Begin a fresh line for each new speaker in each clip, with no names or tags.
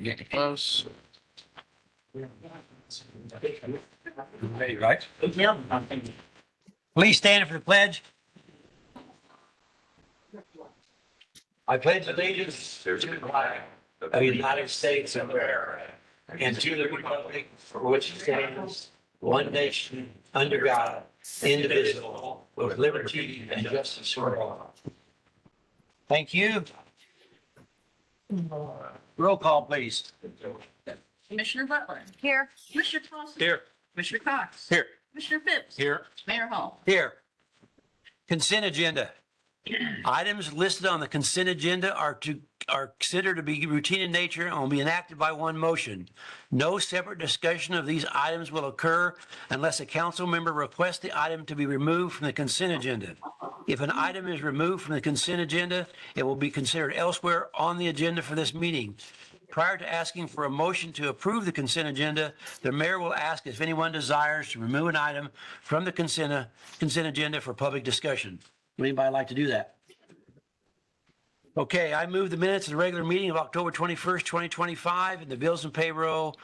Getting close.
Ready, right?
Yep.
Please stand for the pledge. I pledge allegiance to the flag of the United States of America and to the republic for which it stands, one nation, under God, indivisible, with liberty and justice for all. Thank you. Roll call, please.
Commissioner Butler.
Here.
Commissioner Clausen.
Here.
Commissioner Cox.
Here.
Commissioner Phipps.
Here.
Mayor Hall.
Here. Consent agenda. Items listed on the consent agenda are considered to be routine in nature and will be enacted by one motion. No separate discussion of these items will occur unless a council member requests the item to be removed from the consent agenda. If an item is removed from the consent agenda, it will be considered elsewhere on the agenda for this meeting. Prior to asking for a motion to approve the consent agenda, the mayor will ask if anyone desires to remove an item from the consent agenda for public discussion. Would anybody like to do that? Okay, I move the minutes of the regular meeting of October 21st, 2025, and the bills and payroll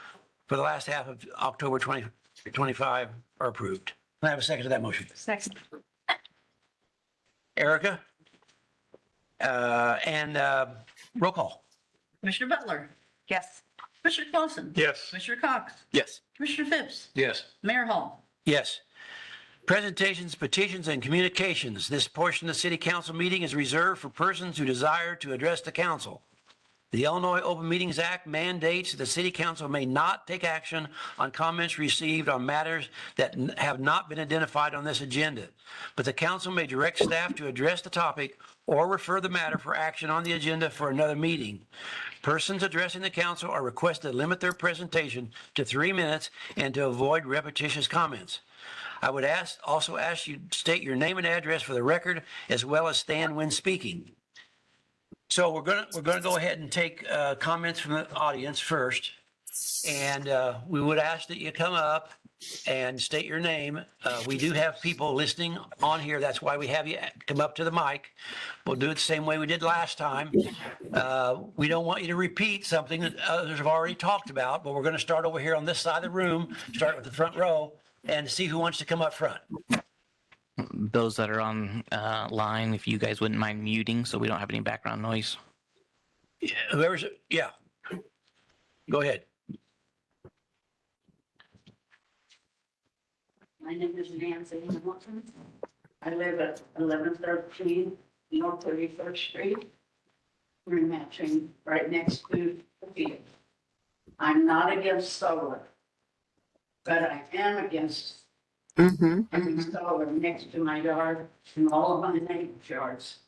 for the last half of October 2025 are approved. Can I have a second to that motion?
Second.
Erica? Roll call.
Commissioner Butler.
Yes.
Commissioner Clausen.
Yes.
Commissioner Cox.
Yes.
Commissioner Phipps.
Yes.
Mayor Hall.
Yes. Presentations, petitions, and communications. This portion of the city council meeting is reserved for persons who desire to address the council. The Illinois Open Meetings Act mandates the city council may not take action on comments received on matters that have not been identified on this agenda, but the council may direct staff to address the topic or refer the matter for action on the agenda for another meeting. Persons addressing the council are requested to limit their presentation to 3 minutes and to avoid repetitious comments. I would also ask you to state your name and address for the record, as well as stand when speaking. So we're gonna go ahead and take comments from the audience first, and we would ask that you come up and state your name. We do have people listening on here. That's why we have you come up to the mic. We'll do it the same way we did last time. We don't want you to repeat something that others have already talked about, but we're going to start over here on this side of the room, start with the front row, and see who wants to come up front.
Those that are on line, if you guys wouldn't mind muting so we don't have any background noise.
Whoever's, yeah. Go ahead.
My name is Nancy Hamilton. I live at 1113 North 31st Street. We're matching right next to the field. I'm not against solar, but I am against having solar next to my yard and all of my neighbors' yards.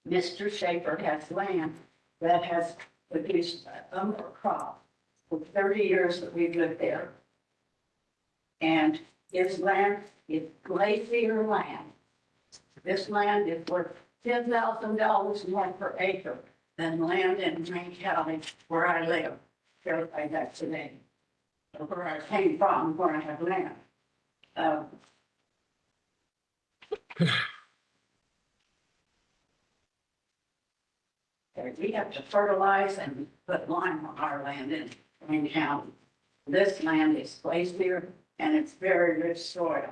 Mr. Schaefer has land that has produced a bumper crop for 30 years that we've lived there. And his land is glacier land. This land is worth $10,000 more per acre than land in Drain County where I live, verified that today. Or where I came from, where I have land. We have to fertilize and put lime on our land in Drain County. This land is glacier and it's very rich soil.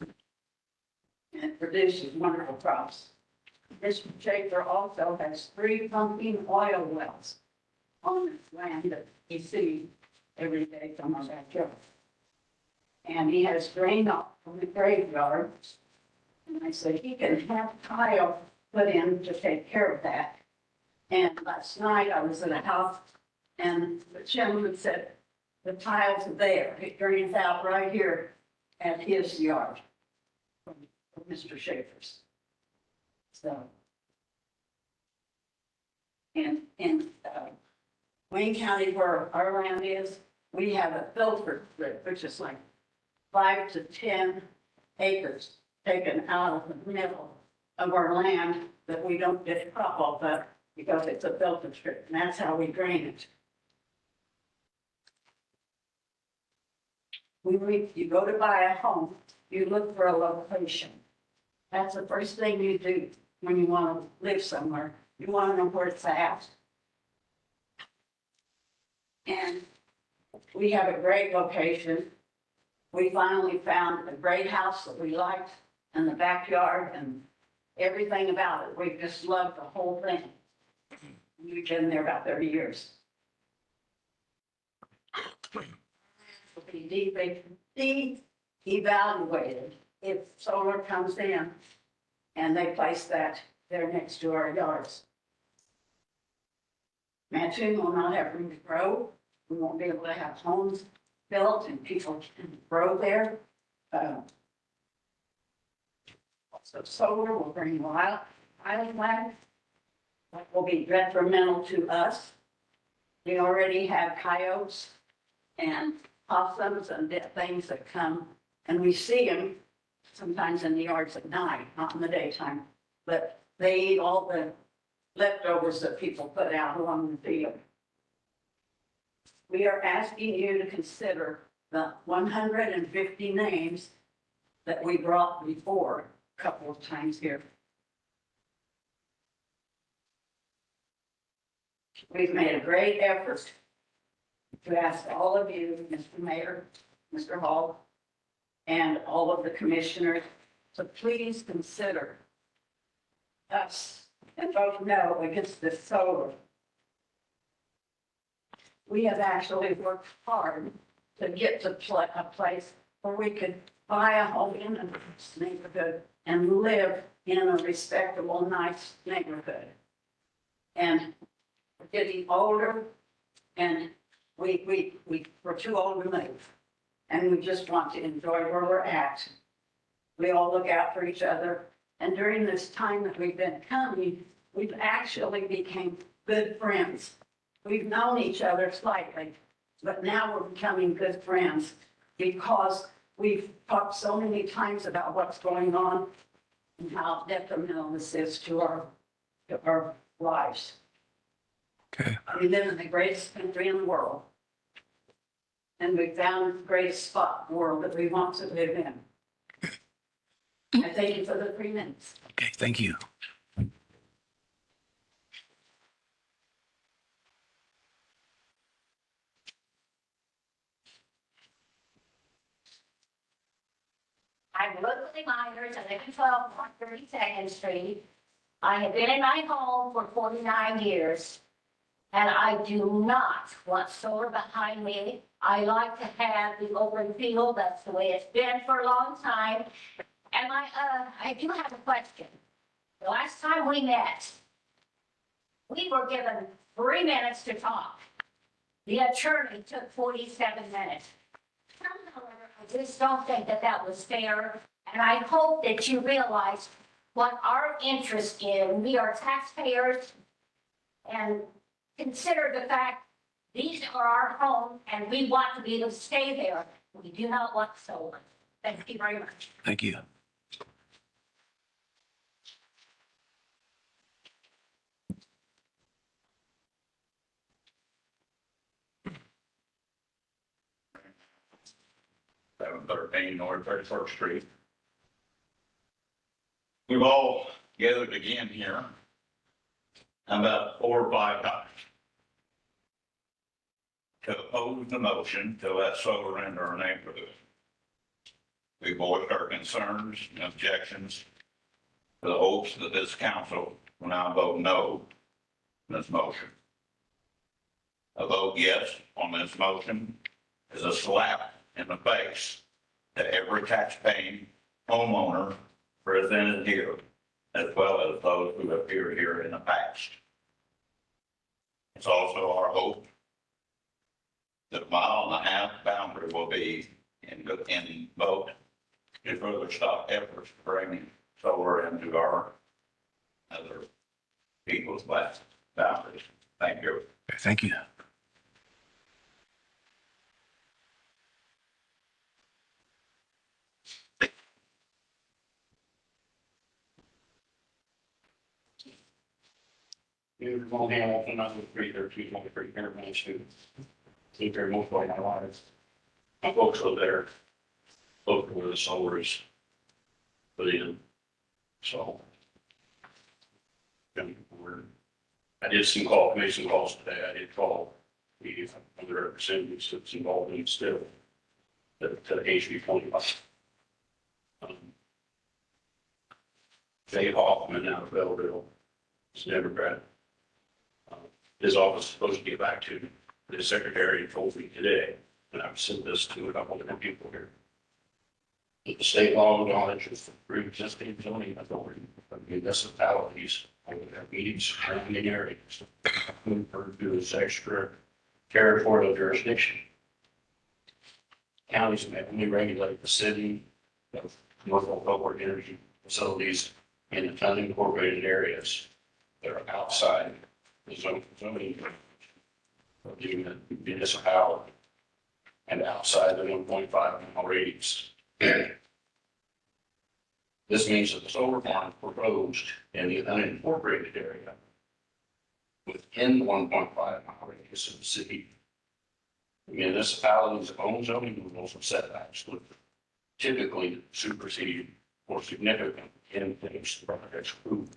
And it produces wonderful crops. Mr. Schaefer also has 3 pumping oil wells on this land that you see every day from our backyard. And he has drained off from the graveyard. And I said, he can have tile put in to take care of that. And last night I was at a house and the gentleman said, the tile's there. It drains out right here at his yard from Mr. Schaefer's. So, in Wayne County, where our land is, we have a filter strip, which is like 5 to 10 acres taken out of the middle of our land that we don't get crop off of because it's a filter strip, and that's how we drain it. When you go to buy a home, you look for a location. That's the first thing you do when you want to live somewhere. You want to know where it's at? And we have a great location. We finally found a great house that we liked in the backyard and everything about it. We just loved the whole thing. We've been there about 30 years. It'll be de-evaluated if solar comes in and they place that there next to our yards. Mattoon will not have room to grow. We won't be able to have homes built and people can grow there. So solar will bring wildlife that will be detrimental to us. We already have coyotes and possums and things that come, and we see them sometimes in the yards at night, not in the daytime, but they eat all the leftovers that people put out along the field. We are asking you to consider the 150 names that we brought before a couple of times here. We've made a great effort to ask all of you, Mr. Mayor, Mr. Hall, and all of the commissioners to please consider us and vote no against this solar. We have actually worked hard to get to a place where we could buy a home in a nice neighborhood and live in a respectable, nice neighborhood. And we're getting older and we're too old to move. And we just want to enjoy where we're at. We all look out for each other. And during this time that we've been coming, we've actually became good friends. We've known each other slightly, but now we're becoming good friends because we've talked so many times about what's going on and how detrimental this is to our lives.
Okay.
We live in the greatest country in the world. And we found the greatest spot in the world that we want to live in. I thank you for the 3 minutes.
Okay, thank you.
I'm Rosalie Myers, I live in 12 32nd Street. I have been in my home for 49 years, and I do not want solar behind me. I like to have the open field, that's the way it's been for a long time. And I do have a question. The last time we met, we were given 3 minutes to talk. The attorney took 47 minutes. However, I just don't think that that was fair, and I hope that you realize what our interest in. We are taxpayers, and consider the fact these are our homes, and we want to be able to stay there. We do not want solar. Thank you very much.
Thank you.
Seven 13 North 31st Street. We've all gathered again here about 4 or 5 times to oppose the motion to let solar into our neighborhood. We voiced our concerns and objections to the hopes that this council will now vote no on this motion. A vote yes on this motion is a slap in the face to every tax-paying homeowner presented here, as well as those who appeared here in the past. It's also our hope that a 1.5 mile boundary will be in vote to further stop efforts to bring solar into our other people's boundaries. Thank you.
Okay, thank you.
Neither one Hamilton, I was 313, here, Manchester. Lived there most of my life. My folks live there, local where the solar is put in, so. We're I made some calls today. I did call the other representatives that's involved in still, the HB 25. Dave Hoffman out of Belleville, he's a Democrat. His office is supposed to get back to the secretary and told me today, and I've sent this to a couple of different people here. The state law acknowledges pre-existing zoning authority of municipalities over their meetings surrounding areas, referred to as extra territorial jurisdiction. Counties may only regulate the city of Norfolk Public Energy facilities in the unincorporated areas that are outside the zoning of the municipality and outside the 1.5 mile radius. This means that the solar farm proposed in the unincorporated area within 1.5 mile radius of the city, municipalities' own zoning rules and setbacks would typically supersede or significantly influence the project's approval.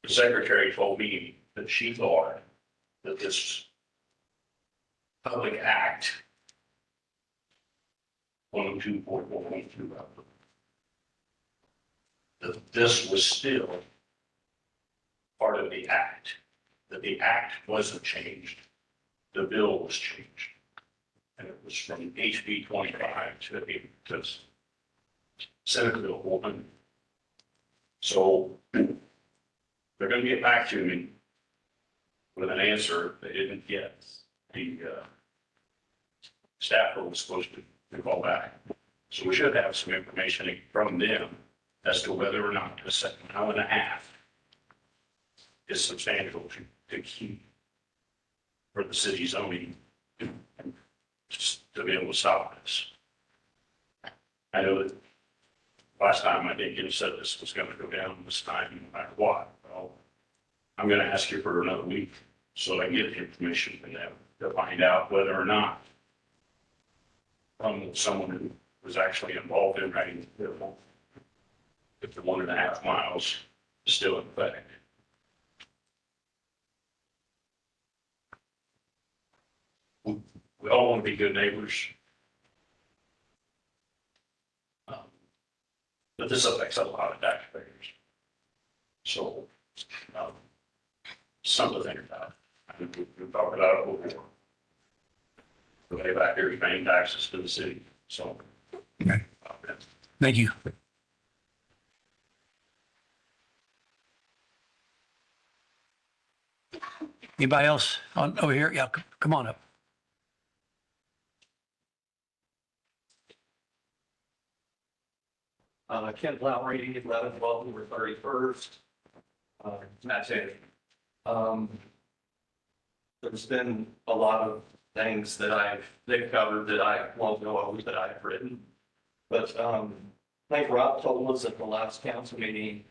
The secretary told me that she thought that this public act 102.4.2 that this was still part of the act, that the act wasn't changed, the bill was changed. And it was from HB 25 to Senate Bill 1. So they're going to get back to me with an answer they didn't get. The staffer was supposed to call back. So we should have some information from them as to whether or not the second mile and a half is substantial to keep for the city zoning just to be able to stop this. I know that last time I did get said this was going to go down this time, no matter what. Well, I'm going to ask you for another week so I can get the information from them to find out whether or not from someone who was actually involved in writing the bill, if the 1.5 miles is still in effect. We all want to be good neighbors. But this affects a lot of taxpayers. So, something to think about. We've talked about it before. The way back here is paying taxes to the city, so.
Okay. Thank you. Anybody else on over here? Yeah, come on up.
Ken Lowry, 1112 over 31st. That's it. There's been a lot of things that they've covered that I won't go over that I've written. But I think Rob told us at the last council meeting,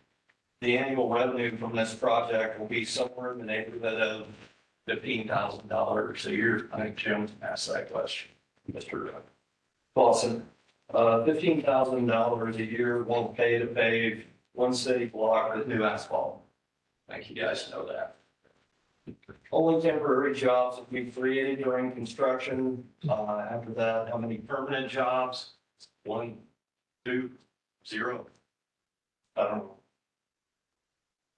the annual revenue from this project will be somewhere in the neighborhood of $15,000 a year. I think Jim asked that question, Mr. Clausen. $15,000 a year won't pay to pave one city block with new asphalt. I think you guys know that. Only temporary jobs will be created during construction. After that, how many permanent jobs? 1, 2, 0. I don't know.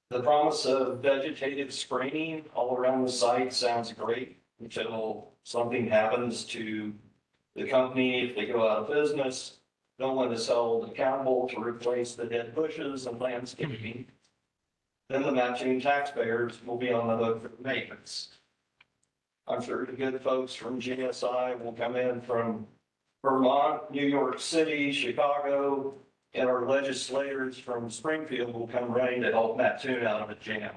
The promise of vegetative screening all around the site sounds great until something happens to the company. If they go out of business, no one is held accountable to replace the dead bushes and landscaping. Then the matching taxpayers will be on the hook for the maintenance. I'm sure the good folks from GSI will come in from Vermont, New York City, Chicago, and our legislators from Springfield will come running to help Mattoon out of a jam.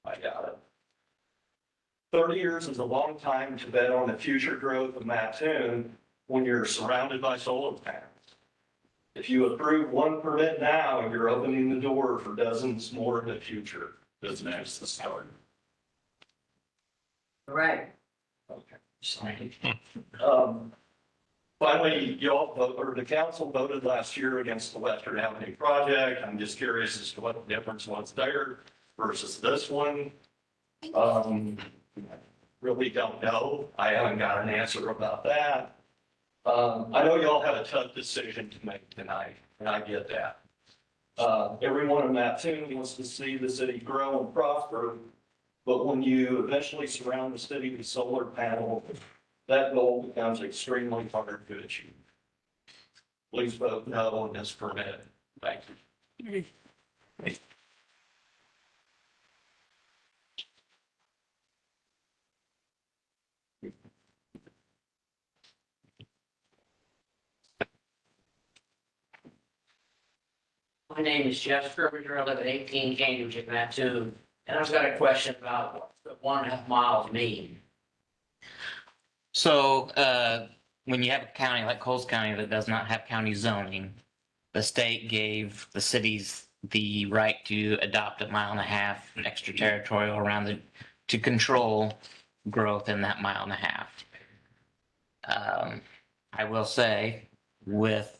I got it. 30 years is a long time to bet on the future growth of Mattoon when you're surrounded by solar panels. If you approve one permit now, you're opening the door for dozens more in the future. Doesn't ask the start.
Right.
Okay. Sorry. Finally, the council voted last year against the Western Avenue project. I'm just curious as to what the difference was there. versus this one. Really don't know. I haven't got an answer about that. I know y'all have a tough decision to make tonight, and I get that. Everyone in Mattoon wants to see the city grow and prosper, but when you eventually surround the city with solar panels, that goal becomes extremely hard to achieve. Please vote no on this permit. Thank you.
My name is Jeff Scrivener. I live at 18 Cambridge in Mattoon, and I've got a question about what the 1.5 miles mean.
So, when you have a county like Coles County that does not have county zoning, the state gave the cities the right to adopt 1.5 miles extraterritorial around to control growth in that 1.5 miles. I will say, with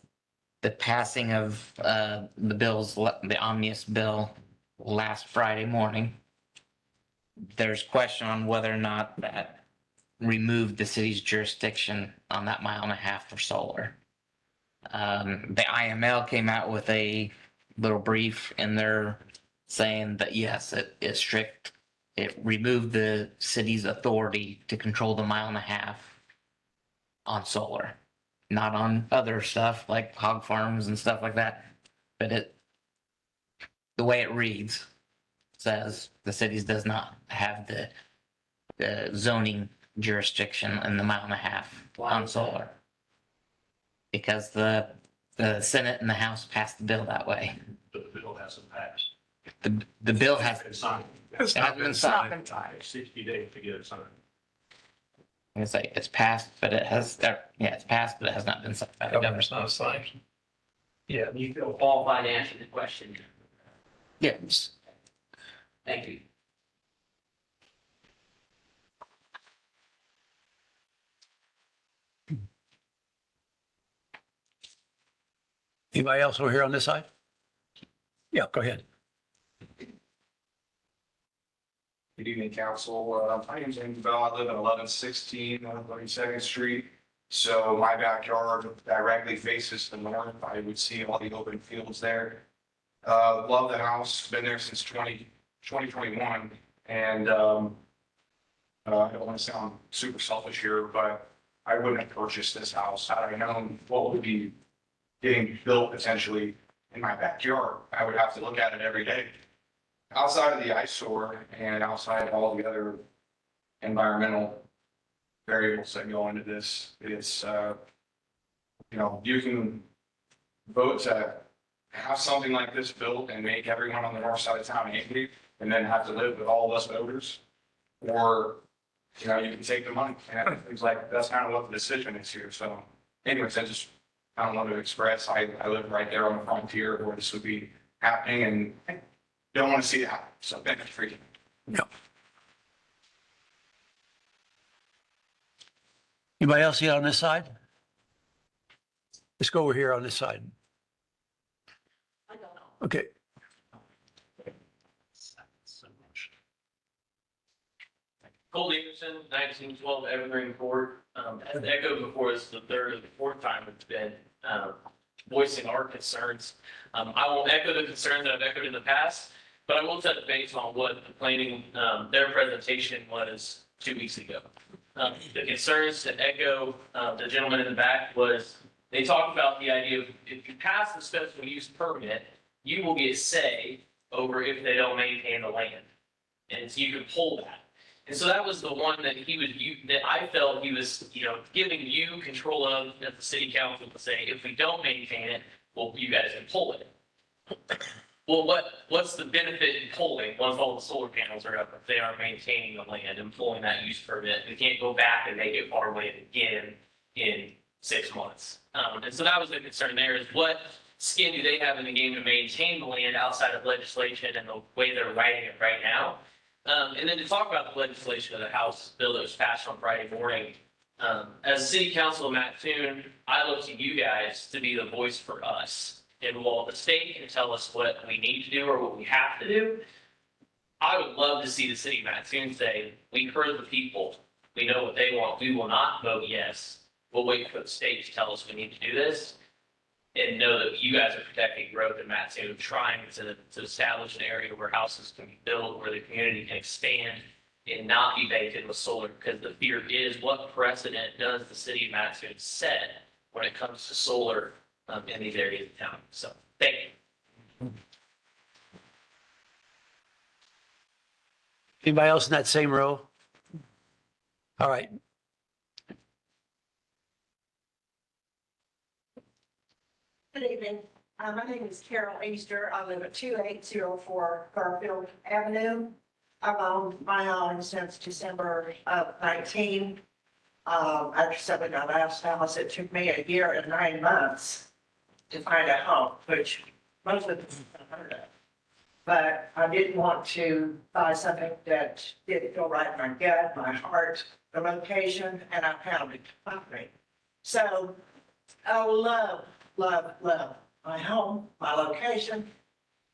the passing of the omnibus bill last Friday morning, there's question on whether or not that removed the city's jurisdiction on that 1.5 miles for solar. The IML came out with a little brief in there saying that yes, it is strict. It removed the city's authority to control the 1.5 miles on solar, not on other stuff like hog farms and stuff like that. But the way it reads says the cities does not have the zoning jurisdiction in the 1.5 miles on solar. Because the Senate and the House passed the bill that way.
But the bill hasn't passed.
The bill has,
It's signed.
it hasn't been signed.
60 days to get it signed.
I'm gonna say it's passed, but it has, it's passed, but it has not been signed by the governor.
Governor's not signed. Yeah.
You feel qualified to answer the question?
Yes.
Thank you.
Anybody else over here on this side? Yeah, go ahead.
Good evening, council. My name's Andrew Bell. I live at 1116 32nd Street. So my backyard directly faces the north. I would see all the open fields there. Love the house. Been there since 2021. And I don't want to sound super selfish here, but I wouldn't have purchased this house had I known what would be getting built potentially in my backyard. I would have to look at it every day. Outside of the eyesore and outside of all the other environmental variables that go into this, it's, you can vote to have something like this built and make everyone on the north side of town angry and then have to live with all of us voters. Or, you can take the money. And it seems like that's kind of what the decision is here. So anyways, I don't want to express, I live right there on the frontier where this would be happening and don't want to see that. So thank you for your.
Yeah. Anybody else here on this side? Let's go over here on this side.
I don't know.
Okay.
Cole Anderson, 1912 Evergreen Court. As echoed before, this is the third or the fourth time it's been voicing our concerns. I won't echo the concerns that I've echoed in the past, but I will touch base on what the planning, their presentation was 2 weeks ago. The concerns to echo the gentleman in the back was they talked about the idea of if you pass the special use permit, you will get say over if they don't maintain the land. And so you can pull that. And so that was the one that that I felt he was, giving you control of at the city council to say, if we don't maintain it, well, you guys can pull it. Well, what's the benefit in pulling once all the solar panels are up if they aren't maintaining the land and pulling that use permit? We can't go back and make it farmland again in 6 months. And so that was the concern there is what skin do they have in the game to maintain the land outside of legislation and the way they're writing it right now? And then to talk about the legislation of the House bill that was passed on Friday morning, as city council of Mattoon, I look to you guys to be the voice for us. And while the state can tell us what we need to do or what we have to do, I would love to see the city of Mattoon say, we heard the people, we know what they want, we will not vote yes. We'll wait for the state to tell us we need to do this. And know that you guys are protecting growth in Mattoon, trying to establish an area where houses can be built, where the community can expand and not be baked with solar, because the fear is, what precedent does the city of Mattoon set when it comes to solar in these areas of town? So, thank you.
Anybody else in that same row? All right.
Good evening. My name is Carol Easter. I live at 2804 Garfield Avenue. I've owned my home since December of 19. After selling my last house, it took me a year and 9 months to find a home, which most of them have heard of. But I didn't want to buy something that didn't feel right in my gut, my heart, the location, and I found it finally. So I love my home, my location.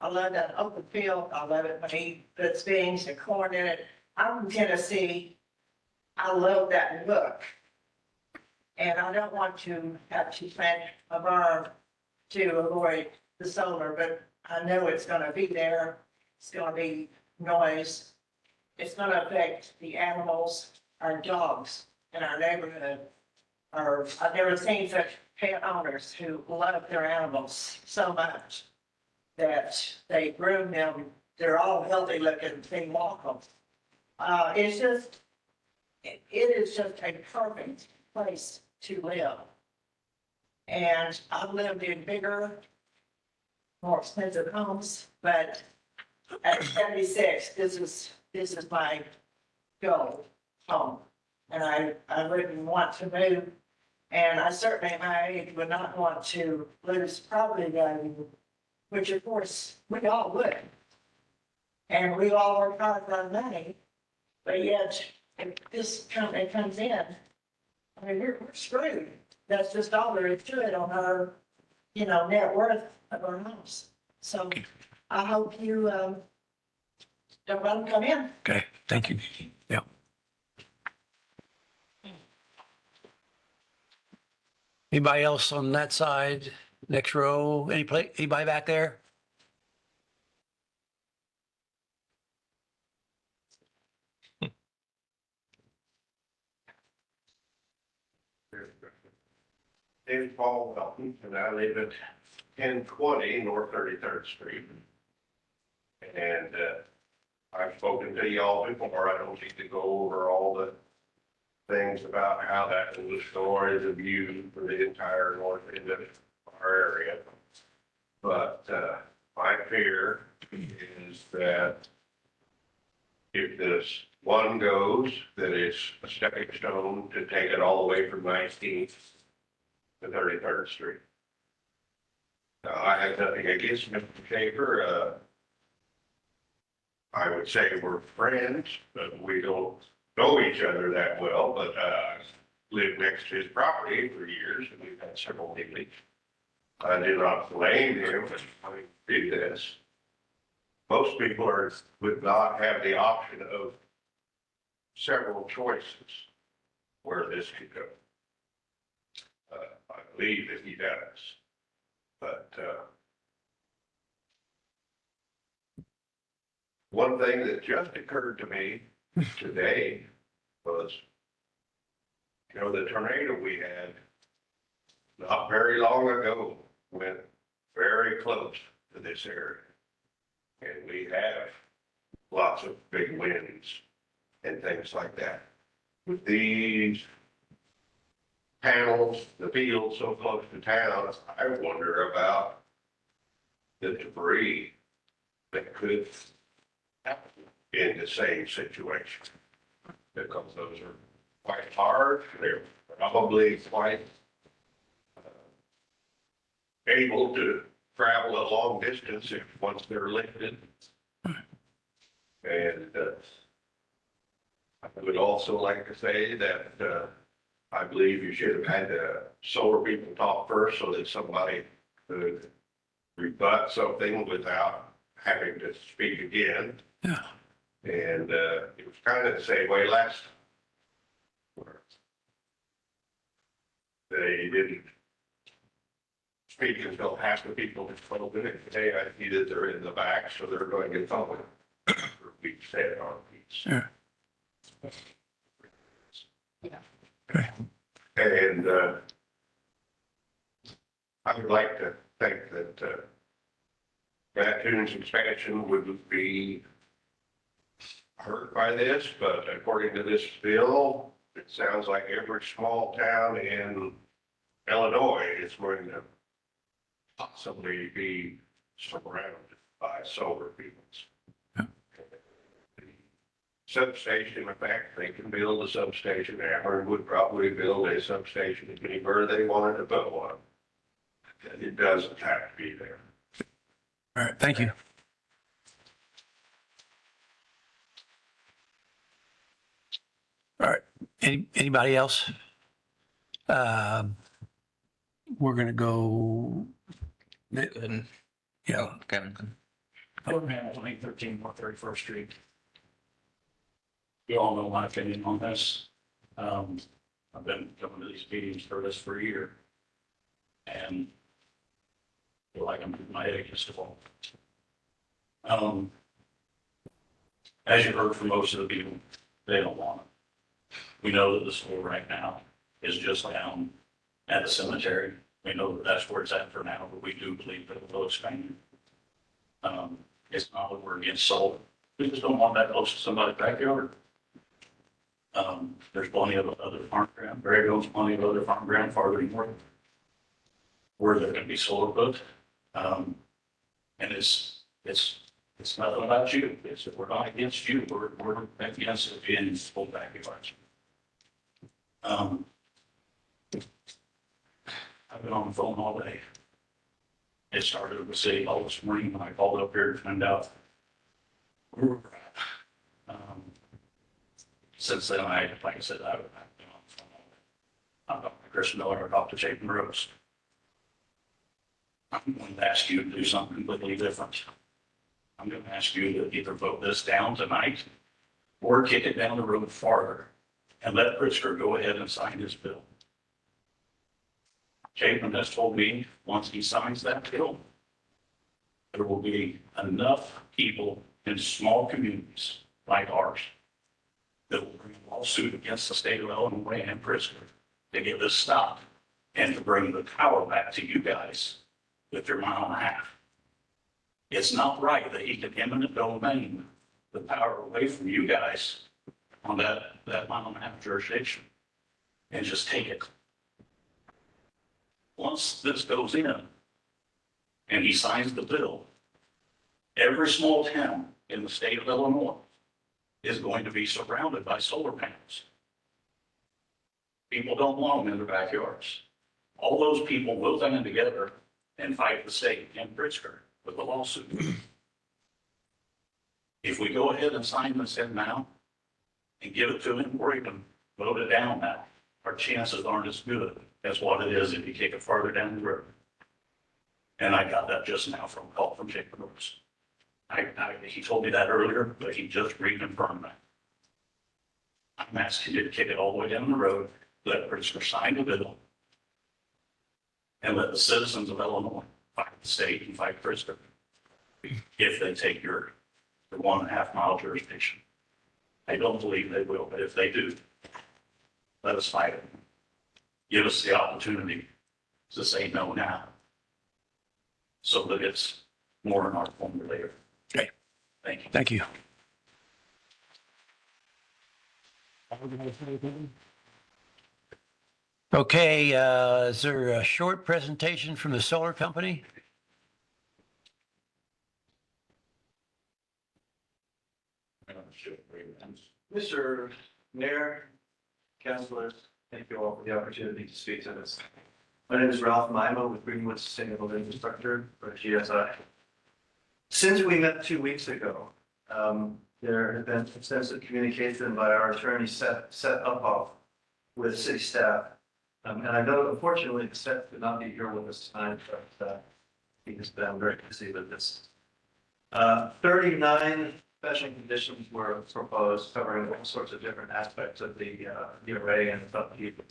I love that open field. I love it when he puts beans and corn in it. I'm from Tennessee. I love that look. And I don't want to have to plant a berm to avoid the solar, but I know it's gonna be there. It's gonna be noise. It's gonna affect the animals, our dogs in our neighborhood. I've never seen such pet owners who love their animals so much that they groom them. They're all healthy looking, they walk them. It's just, it is just a perfect place to live. And I've lived in bigger, more expensive homes, but at 76, this is my goal home. And I wouldn't want to move. And I certainly at my age would not want to lose property value, which of course we all would. And we all work hard for our money, but yet if this company comes in, I mean, we're screwed. That's just all there is to it on our, net worth of our house. So I hope you, don't let them come in.
Okay, thank you. Yeah. Anybody else on that side, next row, anybody back there?
David Paul Welton, and I live at 1020 North 33rd Street. And I've spoken to y'all before. I don't need to go over all the things about how that will destroy the view for the entire north end of our area. But my fear is that if this one goes, that it's a stepping stone to take it all the way from 19th to 33rd Street. Now, I have nothing against Mr. Schaefer. I would say we're friends, but we don't know each other that well, but lived next to his property for years, and we've had several meetings. I do not blame him for having to do this. Most people would not have the option of several choices where this could go. I believe that he does, but one thing that just occurred to me today was, the tornado we had not very long ago went very close to this area. And we have lots of big winds and things like that. With these panels, the field so close to town, I wonder about the debris that could happen in the same situation. Because those are quite hard, they're probably quite able to travel a long distance once they're lifted. And I would also like to say that I believe you should have had the solar people talk first so that somebody could rebut something without having to speak again.
Yeah.
And it was kind of the same way last time. They didn't speak until half the people had spoken. Today I see that they're in the back, so they're going to get followed. We said on these.
Sure.
Okay. And I would like to think that Mattoon's expansion would be hurt by this, but according to this bill, it sounds like every small town in Illinois is going to possibly be surrounded by solar fields. Substation, in fact, they can build a substation. Ameren would probably build a substation anywhere they wanted to put one. It doesn't have to be there.
All right, thank you. All right, anybody else? We're gonna go,
Good.
yeah,
Kevin.
Kevin Hamilton, 813 North 31st Street. You all know my opinion on this. I've been coming to these meetings for a year. And I feel like I'm hitting my head against the wall. As you heard from most of the people, they don't want it. We know that the school right now is just down at the cemetery. We know that that's where it's at for now, but we do believe that it will expand. It's not that we're against solar. We just don't want that close to somebody's backyard. There's plenty of other farm ground. Greg owns plenty of other farm ground farther north where there can be solar put. And it's nothing about you. We're not against you. We're against it being full backyards. I've been on the phone all day. It started with City Hall this morning when I called up here to find out where we're at. Since then, like I said, I've been on the phone all day. I've talked to Chris Miller, I've talked to Chapin Rose. I'm going to ask you to do something completely different. I'm going to ask you to either vote this down tonight or kick it down the road farther and let Pritzker go ahead and sign his bill. Chapin has told me once he signs that bill, there will be enough people in small communities like ours that will bring a lawsuit against the state of Illinois and Pritzker to get this stopped and to bring the power back to you guys with your mile and a half. It's not right that he can eminent domain the power away from you guys on that mile and a half jurisdiction and just take it. Once this goes in and he signs the bill, every small town in the state of Illinois is going to be surrounded by solar panels. People don't want them in their backyards. All those people will band together and fight the state and Pritzker with a lawsuit. If we go ahead and sign this in now and give it to him or even vote it down now, our chances aren't as good as what it is if you kick it farther down the road. And I got that just now from a call from Jake Rose. He told me that earlier, but he just reconfirmed that. I'm asking you to kick it all the way down the road, let Pritzker sign the bill, and let the citizens of Illinois fight the state and fight Pritzker if they take your 1.5 mile jurisdiction. I don't believe they will, but if they do, let us fight it. Give us the opportunity to say no now so that it's more in our form later.
Okay.
Thank you.
Thank you. Okay, is there a short presentation from the solar company?
Mr. Mayor, councilors, thank you all for the opportunity to speak to this. My name is Ralph Maima with Greenwood Sustainable Infrastructure, or GSI. Since we met 2 weeks ago, there has been extensive communication by our attorney, Seth Uphoff, with city staff. And I know, unfortunately, Seth could not be here with us tonight, but he has been very busy with this. 39 special conditions were proposed covering all sorts of different aspects of the array and the upkeep.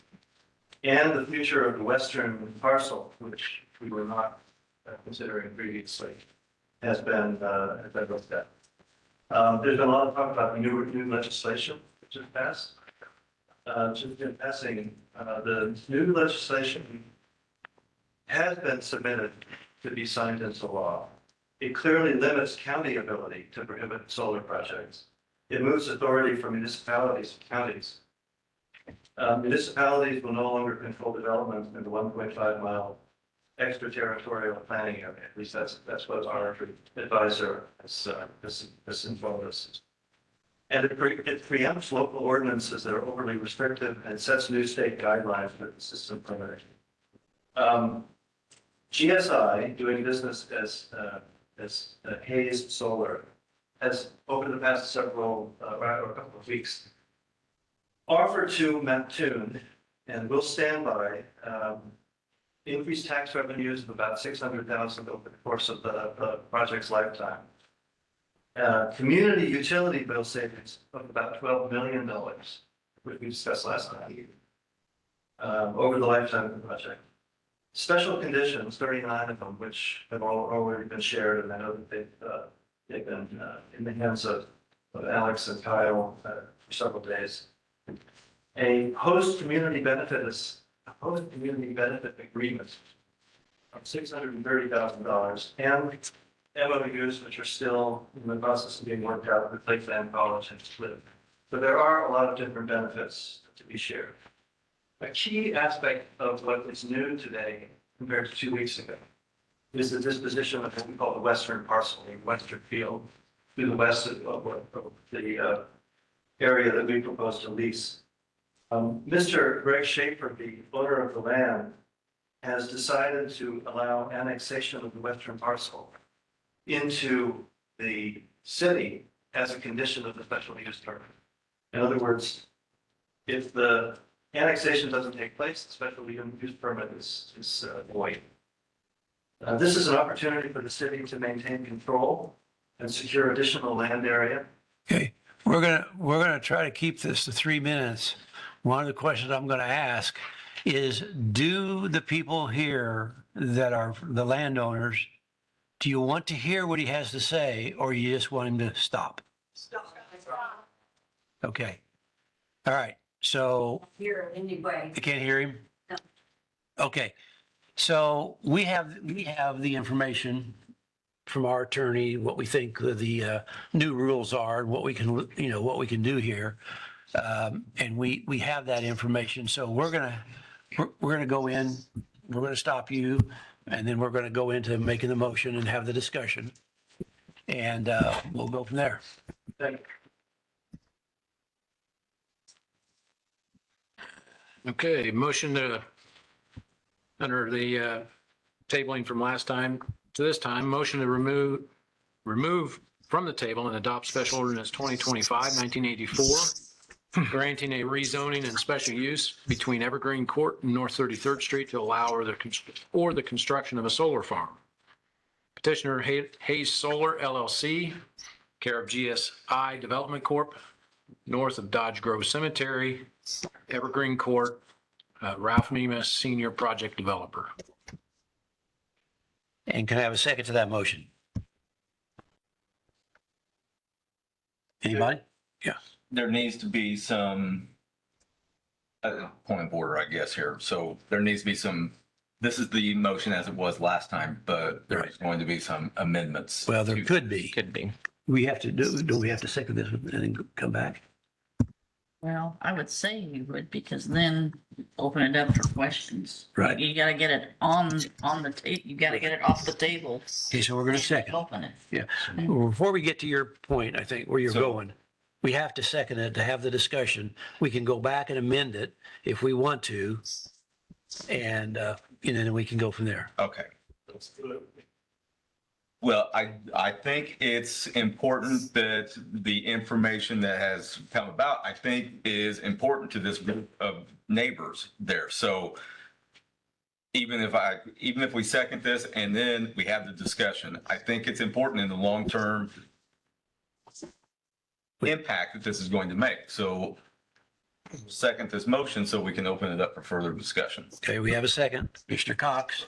And the future of the western parcel, which we were not considering previously, has been looked at. There's been a lot of talk about new legislation which has passed. Just in passing, the new legislation has been submitted to be signed into law. It clearly limits county ability to prohibit solar projects. It moves authority from municipalities to counties. Municipalities will no longer control development in the 1.5 mile extraterritorial planning area. At least that's what our advisor has informed us. And it preempts local ordinances that are overly restrictive and sets new state guidelines for the system permitting. GSI, doing business as Hayes Solar, has over the past several or a couple of weeks offered to Mattoon, and will stand by, increased tax revenues of about $600,000 over the course of the project's lifetime. Community utility bill savings of about $12 million, which we discussed last time, over the lifetime of the project. Special conditions, 39 of them, which have already been shared, and I know that they've been in the hands of Alex and Kyle for several days. A post-community benefit agreement of $630,000, and MOUs which are still in the process of being worked out with Lakeland College and Split. So there are a lot of different benefits to be shared. A key aspect of what is new today compared to 2 weeks ago is the disposition of what we call the western parcel, the western field, to the west of the area that we propose to lease. Mr. Greg Schaefer, the owner of the land, has decided to allow annexation of the western parcel into the city as a condition of the special use permit. In other words, if the annexation doesn't take place, the special use permit is void. This is an opportunity for the city to maintain control and secure additional land area.
Okay, we're gonna try to keep this to 3 minutes. One of the questions I'm gonna ask is, do the people here that are the landowners, do you want to hear what he has to say, or you just want him to stop?
Stop.
Okay. All right, so
Here, anyway.
I can't hear him?
No.
Okay, so we have the information from our attorney, what we think the new rules are, and what we can, what we can do here. And we have that information, so we're gonna go in, we're gonna stop you, and then we're gonna go into making the motion and have the discussion. And we'll go from there.
Thank you.
Okay, motion to, under the tabling from last time to this time, motion to remove from the table and adopt special ordinance 2025-1984, granting a rezoning and special use between Evergreen Court and North 33rd Street to allow or the construction of a solar farm. Petitioner Hayes Solar LLC, care of GSI Development Corp., north of Dodge Grove Cemetery, Evergreen Court, Ralph Nemus, Senior Project Developer.
And can I have a second to that motion? Anybody? Yeah.
There needs to be some point of order, I guess, here. So there needs to be some, this is the motion as it was last time, but there's going to be some amendments.
Well, there could be.
Could be.
We have to do we have to second this and then come back?
Well, I would say you would, because then open it up for questions.
Right.
You gotta get it on the table. You gotta get it off the table.
Okay, so we're going to second.
Open it.
Yeah. Well, before we get to your point, I think where you're
So-
going, we have to second it to have the discussion. We can go back and amend it if we want to. And then we can go from there.
Okay.
Let's do it.
Well, I think it's important that the information that has come about, I think is important to this group of neighbors there. So even if we second this and then we have the discussion, I think it's important in the long term impact that this is going to make. So second this motion so we can open it up for further discussion.
Okay, we have a second. Mr. Cox.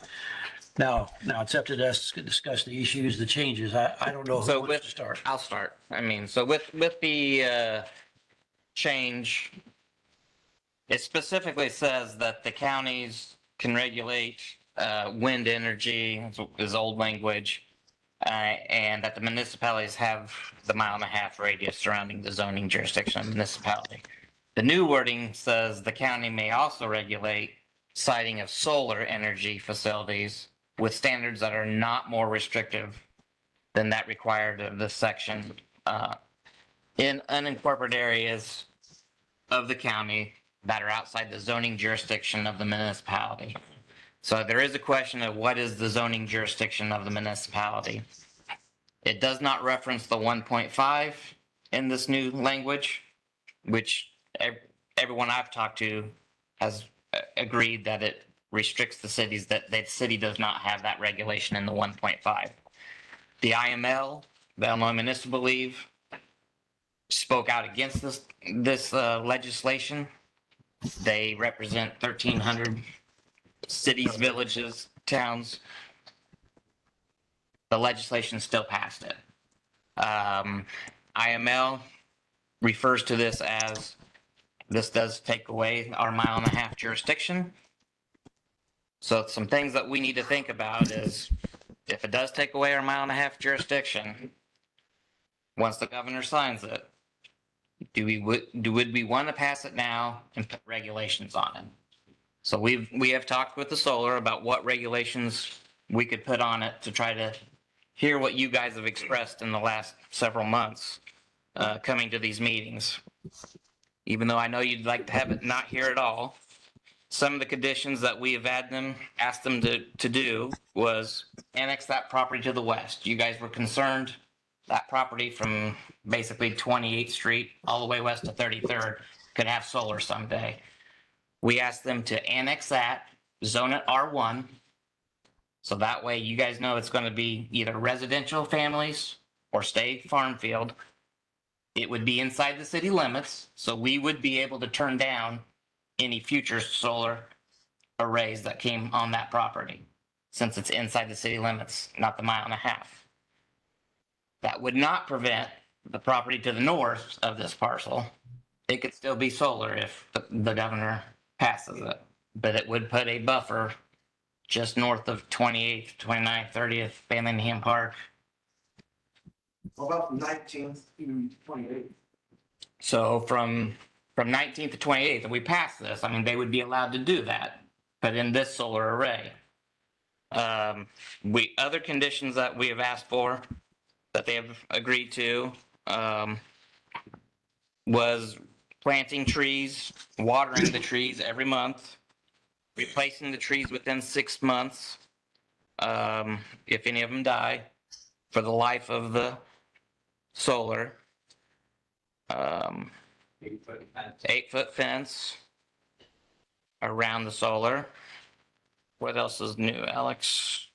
Now it's up to us to discuss the issues, the changes. I don't know who
So
wants to start.
I'll start. I mean, so with the change, it specifically says that the counties can regulate wind energy, is old language, and that the municipalities have the 1.5 mile radius surrounding the zoning jurisdiction of the municipality. The new wording says the county may also regulate siting of solar energy facilities with standards that are not more restrictive than that required of this section in unincorporated areas of the county that are outside the zoning jurisdiction of the municipality. So there is a question of what is the zoning jurisdiction of the municipality. It does not reference the 1.5 in this new language, which everyone I've talked to has agreed that it restricts the cities, that the city does not have that regulation in the 1.5. The IML, the Illinois Municipal League, spoke out against this legislation. They represent 1,300 cities, villages, towns. The legislation still passed it. IML refers to this as, this does take away our 1.5 mile jurisdiction. So some things that we need to think about is, if it does take away our 1.5 mile jurisdiction, once the governor signs it, would we want to pass it now and put regulations on it? So we have talked with the solar about what regulations we could put on it to try to hear what you guys have expressed in the last several months coming to these meetings. Even though I know you'd like to have it not here at all, some of the conditions that we have asked them to do was annex that property to the west. You guys were concerned that property from basically 28th Street all the way west to 33rd could have solar someday. We asked them to annex that, zone it R1. So that way you guys know it's going to be either residential families or stay farm field. It would be inside the city limits, so we would be able to turn down any future solar arrays that came on that property, since it's inside the city limits, not the 1.5 miles. That would not prevent the property to the north of this parcel. It could still be solar if the governor passes it, but it would put a buffer just north of 28th, 29th, 30th, Bellingham Park.
What about from 19th to 28th?
So from 19th to 28th, if we pass this, I mean, they would be allowed to do that, but in this solar array. Other conditions that we have asked for, that they have agreed to, was planting trees, watering the trees every month, replacing the trees within 6 months, if any of them die, for the life of the solar. 8-foot fence around the solar. What else is new, Alex?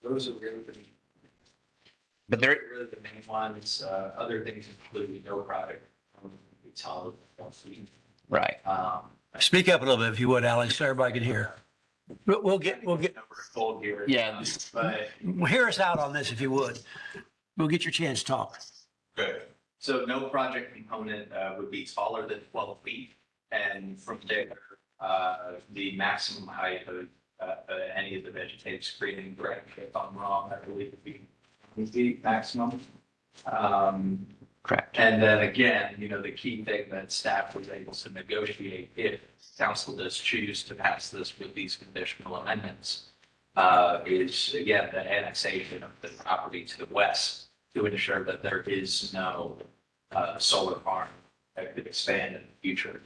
Those are really
But there,
really the main ones. Other things include no product. It's all.
right.
Speak up a little bit if you would, Alex, so everybody can hear. We'll get,
Full gear.
Yeah.
But
hear us out on this if you would. We'll get your chance to talk.
Okay.
so no project component would be taller than 12 feet. And from there, the maximum height of any of the vegetative screening, correct me if I'm wrong, I believe would be 20 feet maximum.
Correct.
And then again, the key thing that staff was able to negotiate, if council does choose to pass this with these conditional amendments, is again, the annexation of the property to the west to ensure that there is no solar farm that could expand in the future.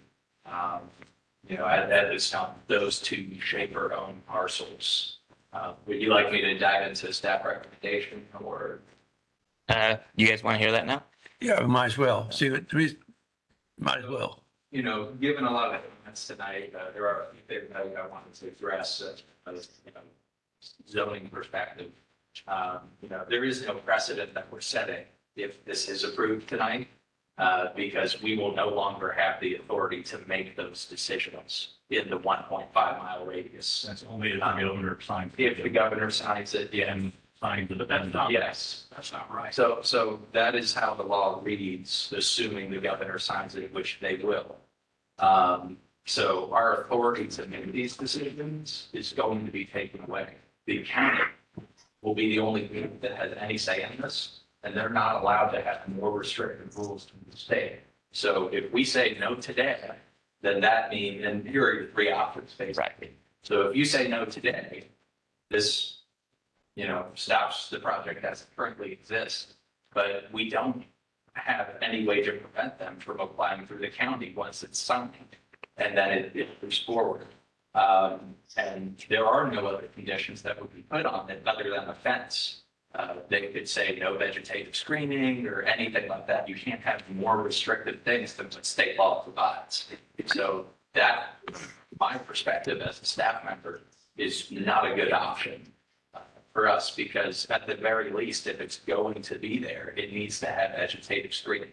At this time, those two Schaefer-owned parcels. Would you like me to dive into staff recommendation or?
You guys want to hear that now?
Yeah, we might as well. See what, might as well.
Given a lot of comments tonight, there are a few things that I wanted to address as zoning perspective. There is no precedent that we're setting if this is approved tonight
because we will no longer have the authority to make those decisions in the 1.5-mile radius.
That's only if the governor signs.
If the governor signs it, yeah.
And signs the
That's not, yes.
That's not right.
So that is how the law reads, assuming the governor signs it, which they will. So our authority to make these decisions is going to be taken away. The county will be the only group that has any say in this, and they're not allowed to have more restrictive rules than the state. So if we say no today, then that means, and here are your three options, basically. So if you say no today, this, stops the project as it currently exists, but we don't have any way to prevent them from applying through the county once it's signed, and then it moves forward. And there are no other conditions that would be put on it other than a fence. They could say no vegetative screening or anything like that. You can't have more restrictive things than what state law provides. So that, my perspective as a staff member, is not a good option for us, because at the very least, if it's going to be there, it needs to have vegetative screening.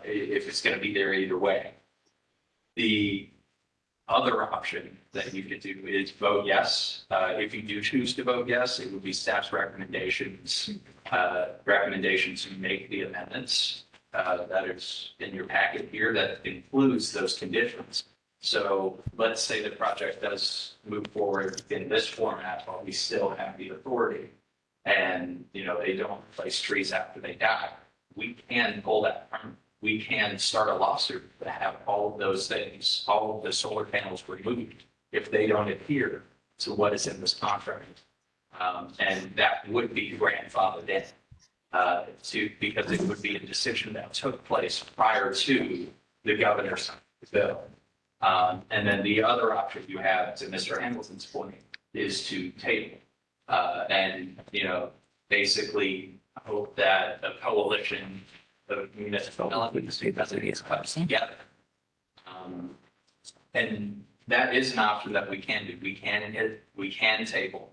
If it's going to be there either way. The other option that you could do is vote yes. If you do choose to vote yes, it would be staff's recommendations to make the amendments that is in your packet here that includes those conditions. So let's say the project does move forward in this format, but we still have the authority, and they don't replace trees after they die. We can pull that permit. We can start a lawsuit to have all of those things, all of the solar panels removed if they don't adhere to what is in this contract. And that would be grandfathered in because it would be a decision that took place prior to the governor's signing the bill. And then the other option you have, to Mr. Hamilton's point, is to table and, basically hope that a coalition of municipalities comes together. And that is an option that we can do. We can table.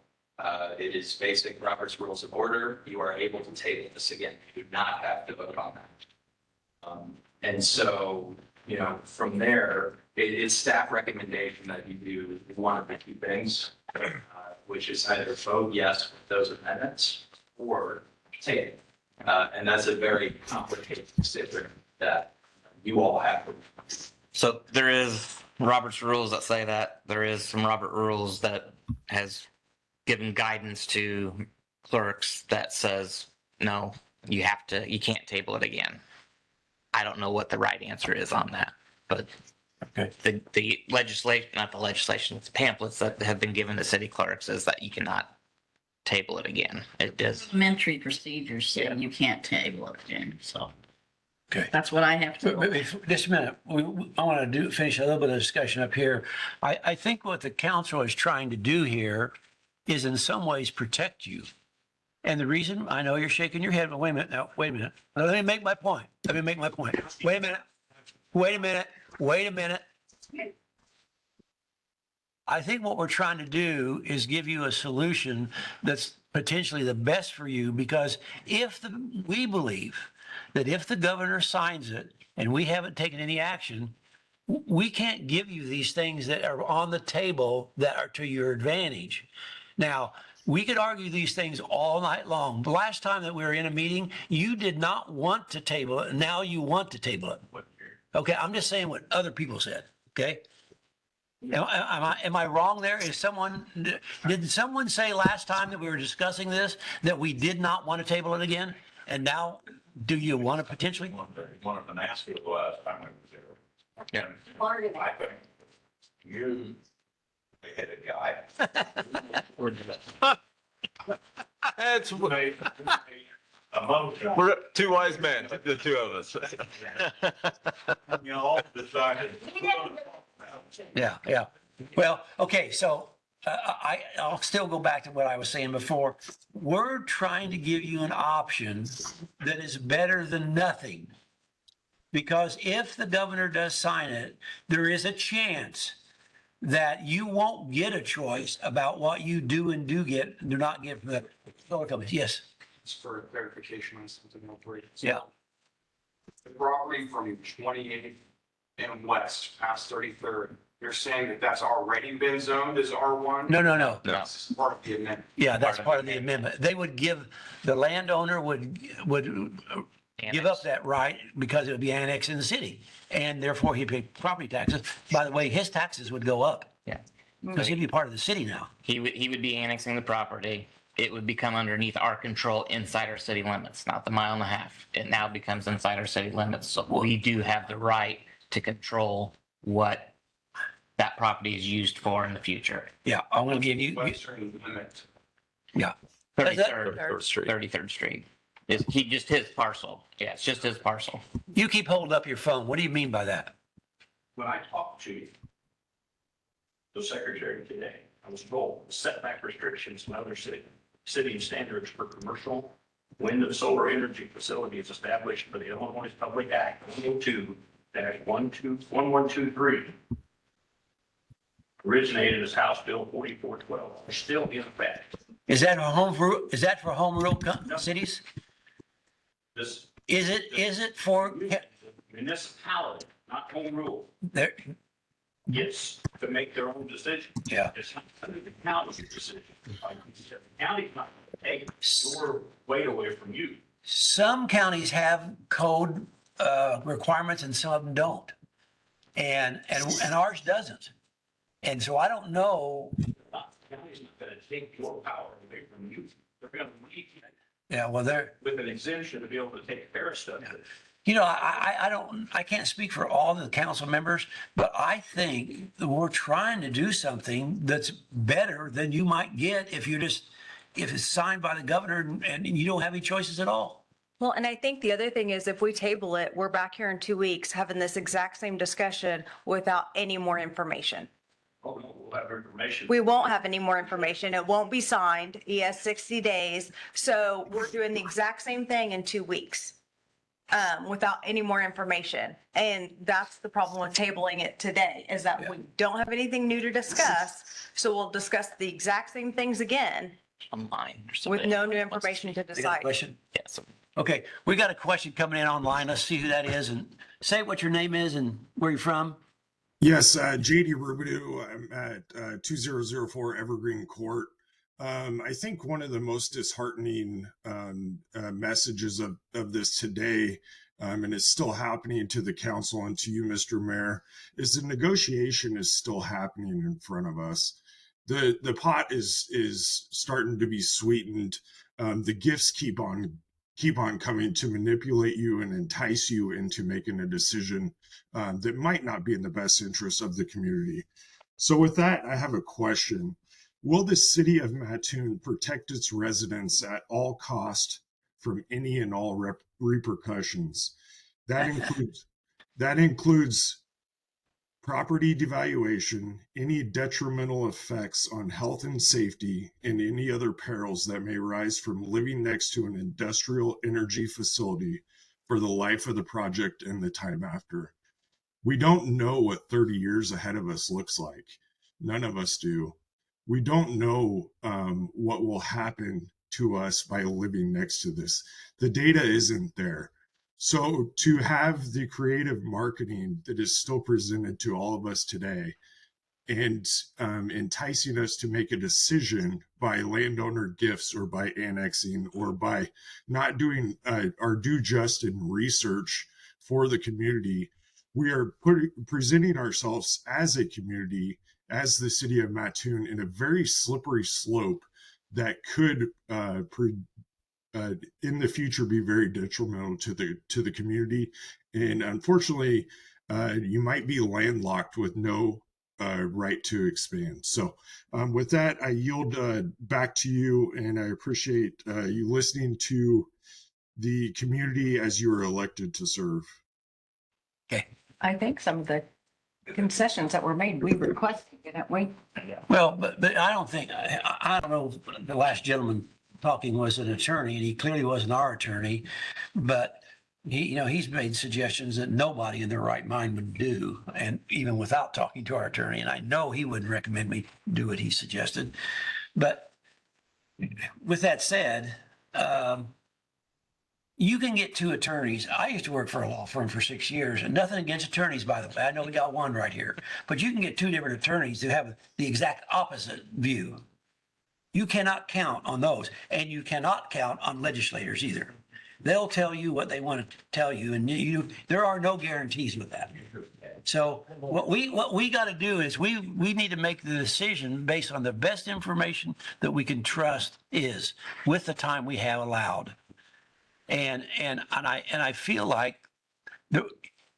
It is basic Robert's Rules of Order. You are able to table this again. You do not have to vote on that. And so, from there, it is staff recommendation that you do one of the two things, which is either vote yes with those amendments or table. And that's a very complicated decision that you all have.
So there is Robert's rules that say that. There is some Robert rules that has given guidance to clerks that says, no, you can't table it again. I don't know what the right answer is on that, but the legislation, not the legislation, it's pamphlets that have been given to city clerks is that you cannot table it again. It does.
Parliamentary procedures say you can't table it again, so.
Okay.
That's what I have to.
Just a minute. I want to finish a little bit of discussion up here. I think what the council is trying to do here is in some ways protect you. And the reason, I know you're shaking your head, but wait a minute now, wait a minute. Now, let me make my point. Wait a minute. Wait a minute. I think what we're trying to do is give you a solution that's potentially the best for you, because we believe that if the governor signs it and we haven't taken any action, we can't give you these things that are on the table that are to your advantage. Now, we could argue these things all night long. The last time that we were in a meeting, you did not want to table it, and now you want to table it. Okay, I'm just saying what other people said, okay? Am I wrong there? Did someone say last time that we were discussing this that we did not want to table it again? And now, do you want to potentially?
One of them asked you the last time I was there.
Yeah.
I think you, the headed guy.
That's
A motion.
we're two wise men, the two of us.
All decided.
Yeah. Well, okay, so I'll still go back to what I was saying before. We're trying to give you an option that is better than nothing. Because if the governor does sign it, there is a chance that you won't get a choice about what you do and do not get from the solar companies. Yes.
It's for clarification on something real brief.
Yeah.
the property from 28th and west past 33rd, you're saying that that's already been zoned as R1?
No.
That's part of the amendment.
Yeah, that's part of the amendment. They would give, the landowner would give up that right because it would be annexed in the city. And therefore he'd pay property taxes. By the way, his taxes would go up.
Yeah.
Because he'd be part of the city now.
He would be annexing the property. It would become underneath our control inside our city limits, not the 1.5 miles. It now becomes inside our city limits. So we do have the right to control what that property is used for in the future.
Yeah, I'm going to give you.
Western limit.
Yeah.
33rd Street. Is just his parcel. Yeah, it's just his parcel.
You keep holding up your phone. What do you mean by that?
When I talked to the secretary today, I was told setback restrictions and other city standards for commercial wind and solar energy facilities established by the Illinois Public Act 102-1123 originated as House Bill 4412 are still in effect.
Is that for home rule cities?
This
Is it for,
municipality, not home rule,
there,
gets to make their own decision.
Yeah.
It's not under the county's decision. The county's not going to take your weight away from you.
some counties have code requirements and some of them don't. And ours doesn't. And so I don't know.
The county's not going to take your power away from you. They're going to leave you
Yeah, well, they're,
with an exemption to be able to take care of stuff.
you know, I can't speak for all the council members, but I think that we're trying to do something that's better than you might get if it's signed by the governor and you don't have any choices at all.
Well, and I think the other thing is if we table it, we're back here in 2 weeks having this exact same discussion without any more information.
Oh, no, we'll have information.
We won't have any more information. It won't be signed. He has 60 days. So we're doing the exact same thing in 2 weeks without any more information. And that's the problem with tabling it today is that we don't have anything new to discuss. So we'll discuss the exact same things again
Online.
with no new information to
You got a
decide.
question?
Yes.
Okay, we got a question coming in online. Let's see who that is and say what your name is and where you're from.
Yes, JD Rubidoux. I'm at 2004 Evergreen Court. I think one of the most disheartening messages of this today, and it's still happening to the council and to you, Mr. Mayor, is the negotiation is still happening in front of us. The pot is starting to be sweetened. The gifts keep on coming to manipulate you and entice you into making a decision that might not be in the best interest of the community. So with that, I have a question. Will the city of Mattoon protect its residents at all cost from any and all repercussions? That includes property devaluation, any detrimental effects on health and safety, and any other perils that may arise from living next to an industrial energy facility for the life of the project and the time after. We don't know what 30 years ahead of us looks like. None of us do. We don't know what will happen to us by living next to this. The data isn't there. So to have the creative marketing that is still presented to all of us today and enticing us to make a decision by landowner gifts or by annexing or by not doing our due just in research for the community, we are presenting ourselves as a community, as the city of Mattoon, in a very slippery slope that could in the future be very detrimental to the community. And unfortunately, you might be landlocked with no right to expand. So with that, I yield back to you, and I appreciate you listening to the community as you were elected to serve.
Okay.
I think some of the concessions that were made, we requested, didn't we?
Well, but I don't think, I don't know, the last gentleman talking was an attorney and he clearly wasn't our attorney, but he's made suggestions that nobody in their right mind would do. And even without talking to our attorney, and I know he wouldn't recommend me do what he suggested. But with that said, you can get two attorneys. I used to work for a law firm for 6 years, and nothing against attorneys, by the way. I know we got one right here, but you can get two different attorneys who have the exact opposite view. You cannot count on those, and you cannot count on legislators either. They'll tell you what they want to tell you, and there are no guarantees with that. So what we got to do is we need to make the decision based on the best information that we can trust is with the time we have allowed. And I feel like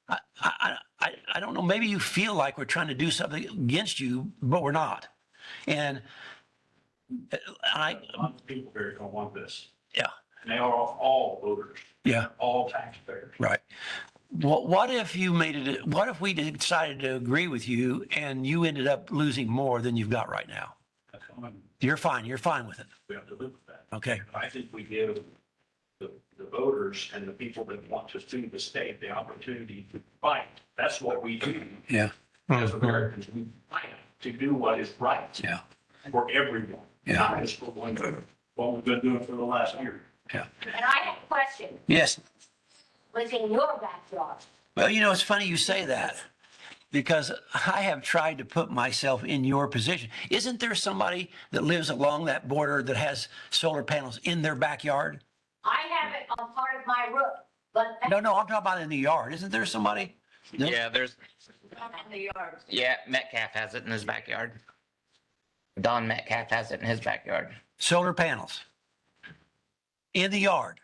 I don't know, maybe you feel like we're trying to do something against you, but we're not. And
A lot of people here don't want this.
Yeah.
And they are all voters,
Yeah.
all taxpayers.
Right. Well, what if you made it, what if we decided to agree with you and you ended up losing more than you've got right now?
That's fine.
You're fine with it.
We have to live with that.
Okay.
I think we give the voters and the people that want to sue the state the opportunity to fight. That's what we do.
Yeah.
As Americans, we fight to do what is right.
Yeah.
For everyone.
Yeah.
Not just for one voter. What we've been doing for the last year.
Yeah.
And I have a question.
Yes.
Was in your backyard.
Well, you know, it's funny you say that because I have tried to put myself in your position. Isn't there somebody that lives along that border that has solar panels in their backyard?
I have it on part of my roof, but
No, I'm talking about in the yard. Isn't there somebody? No?
Yeah, there's,
not in the yard.
yeah, Metcalf has it in his backyard. Don Metcalf has it in his backyard.
Solar panels in the yard.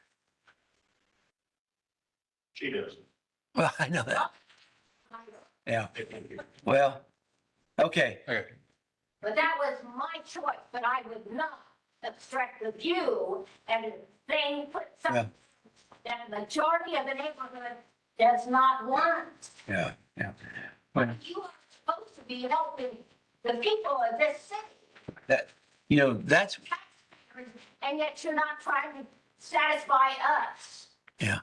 She does.
Well, I know that. Yeah. Well, okay.
But that was my choice, but I would not obstruct the view and then put
Yeah.
some, that the majority of the neighborhood does not want.
Yeah. Yeah.
You are supposed to be helping the people of this city,
That, you know, that's,
and yet you're not trying to satisfy us.
yeah.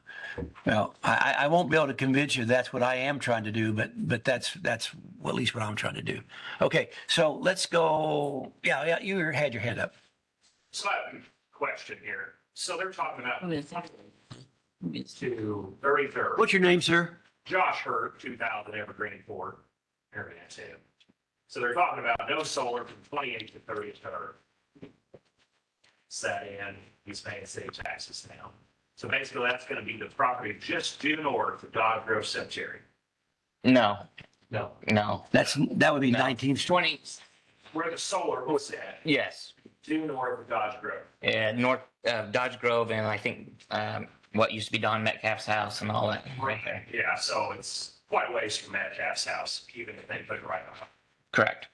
Well, I won't be able to convince you that's what I am trying to do, but that's at least what I'm trying to do. Okay, so let's go. Yeah, you had your hand up.
So I have a question here. So they're talking about
Who is it?
to 33rd.
What's your name, sir?
Josh Hurt, 2000 Evergreen Court. There, that's him. So they're talking about no solar from 28th to 33rd. Set in, he's paying city taxes now. So basically, that's going to be the property just due north of Dodge Grove Cemetery.
No,
No.
no.
That would be 19th Street.
20,
Where the solar was at,
yes.
due north of Dodge Grove.
Yeah, north of Dodge Grove and I think what used to be Don Metcalf's house and all that right there.
Yeah, so it's quite a ways from Metcalf's house, even if they put it right on.
Correct.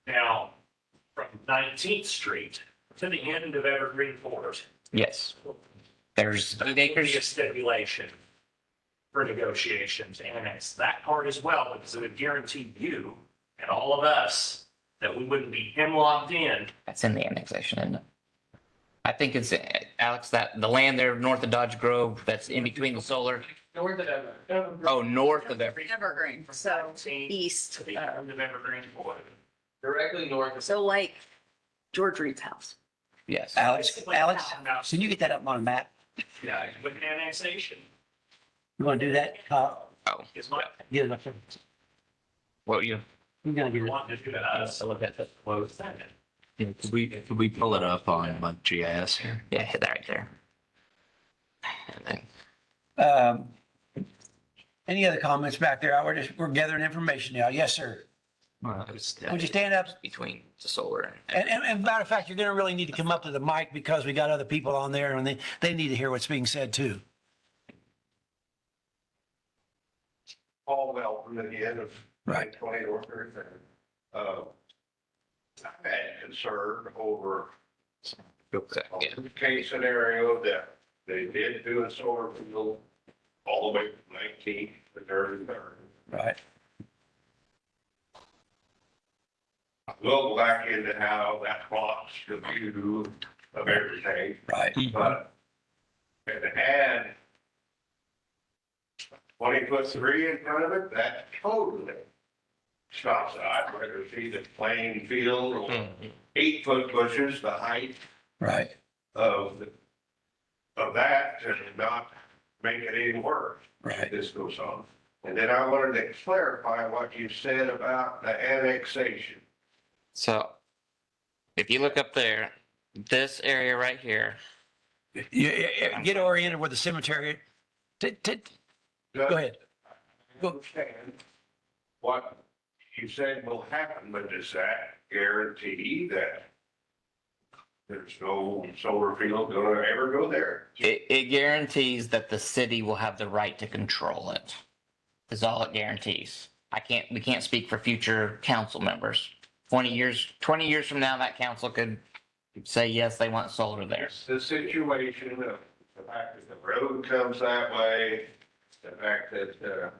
Now, from 19th Street to the end of Evergreen Court,
Yes. There's 8
that would be a
acres.
stipulation for negotiations to annex that part as well, because it would guarantee you and all of us that we wouldn't be hemlocked in.
That's in the annexation, isn't it? I think it's, Alex, that the land there north of Dodge Grove, that's in between the solar.
North of Evergreen.
Oh, north of there.
Evergreen, so
19th
east,
To the end of Evergreen Court.
Directly north of.
so like George Reed's house.
Yes.
Alex, can you get that up on a map?
Yeah, with an annexation.
You want to do that?
Oh,
Is my,
Get it up there.
what you?
You're gonna get it.
want to do that.
Look at that.
Close that.
Could we pull it up on my GIS here?
Yeah, hit that right there. And then
Any other comments back there? We're gathering information now. Yes, sir. Would you stand up?
between the solar and.
And matter of fact, you're gonna really need to come up to the mic because we got other people on there and they need to hear what's being said too.
Paul Welton again of
Right.
20 North 33rd. I've had concern over
Yeah.
the case scenario that they did do a solar field all the way from 19th to 33rd.
Right.
We'll go back into how that blocks the view of everything,
Right.
but if it had 20-foot-3 in front of it, that totally stops it. I'd rather see the plain field or 8-foot bushes, the height
Right.
of of that to not make it any worse.
Right.
This goes on. And then I wanted to clarify what you said about the annexation.
So if you look up there, this area right here,
Get oriented with the cemetery. Go ahead.
Understand what you said will happen, but does that guarantee that there's no solar field gonna ever go there?
it guarantees that the city will have the right to control it. Is all it guarantees. We can't speak for future council members. 20 years from now, that council could say, yes, they want solar there.
It's the situation of the fact that the road comes that way, the fact that,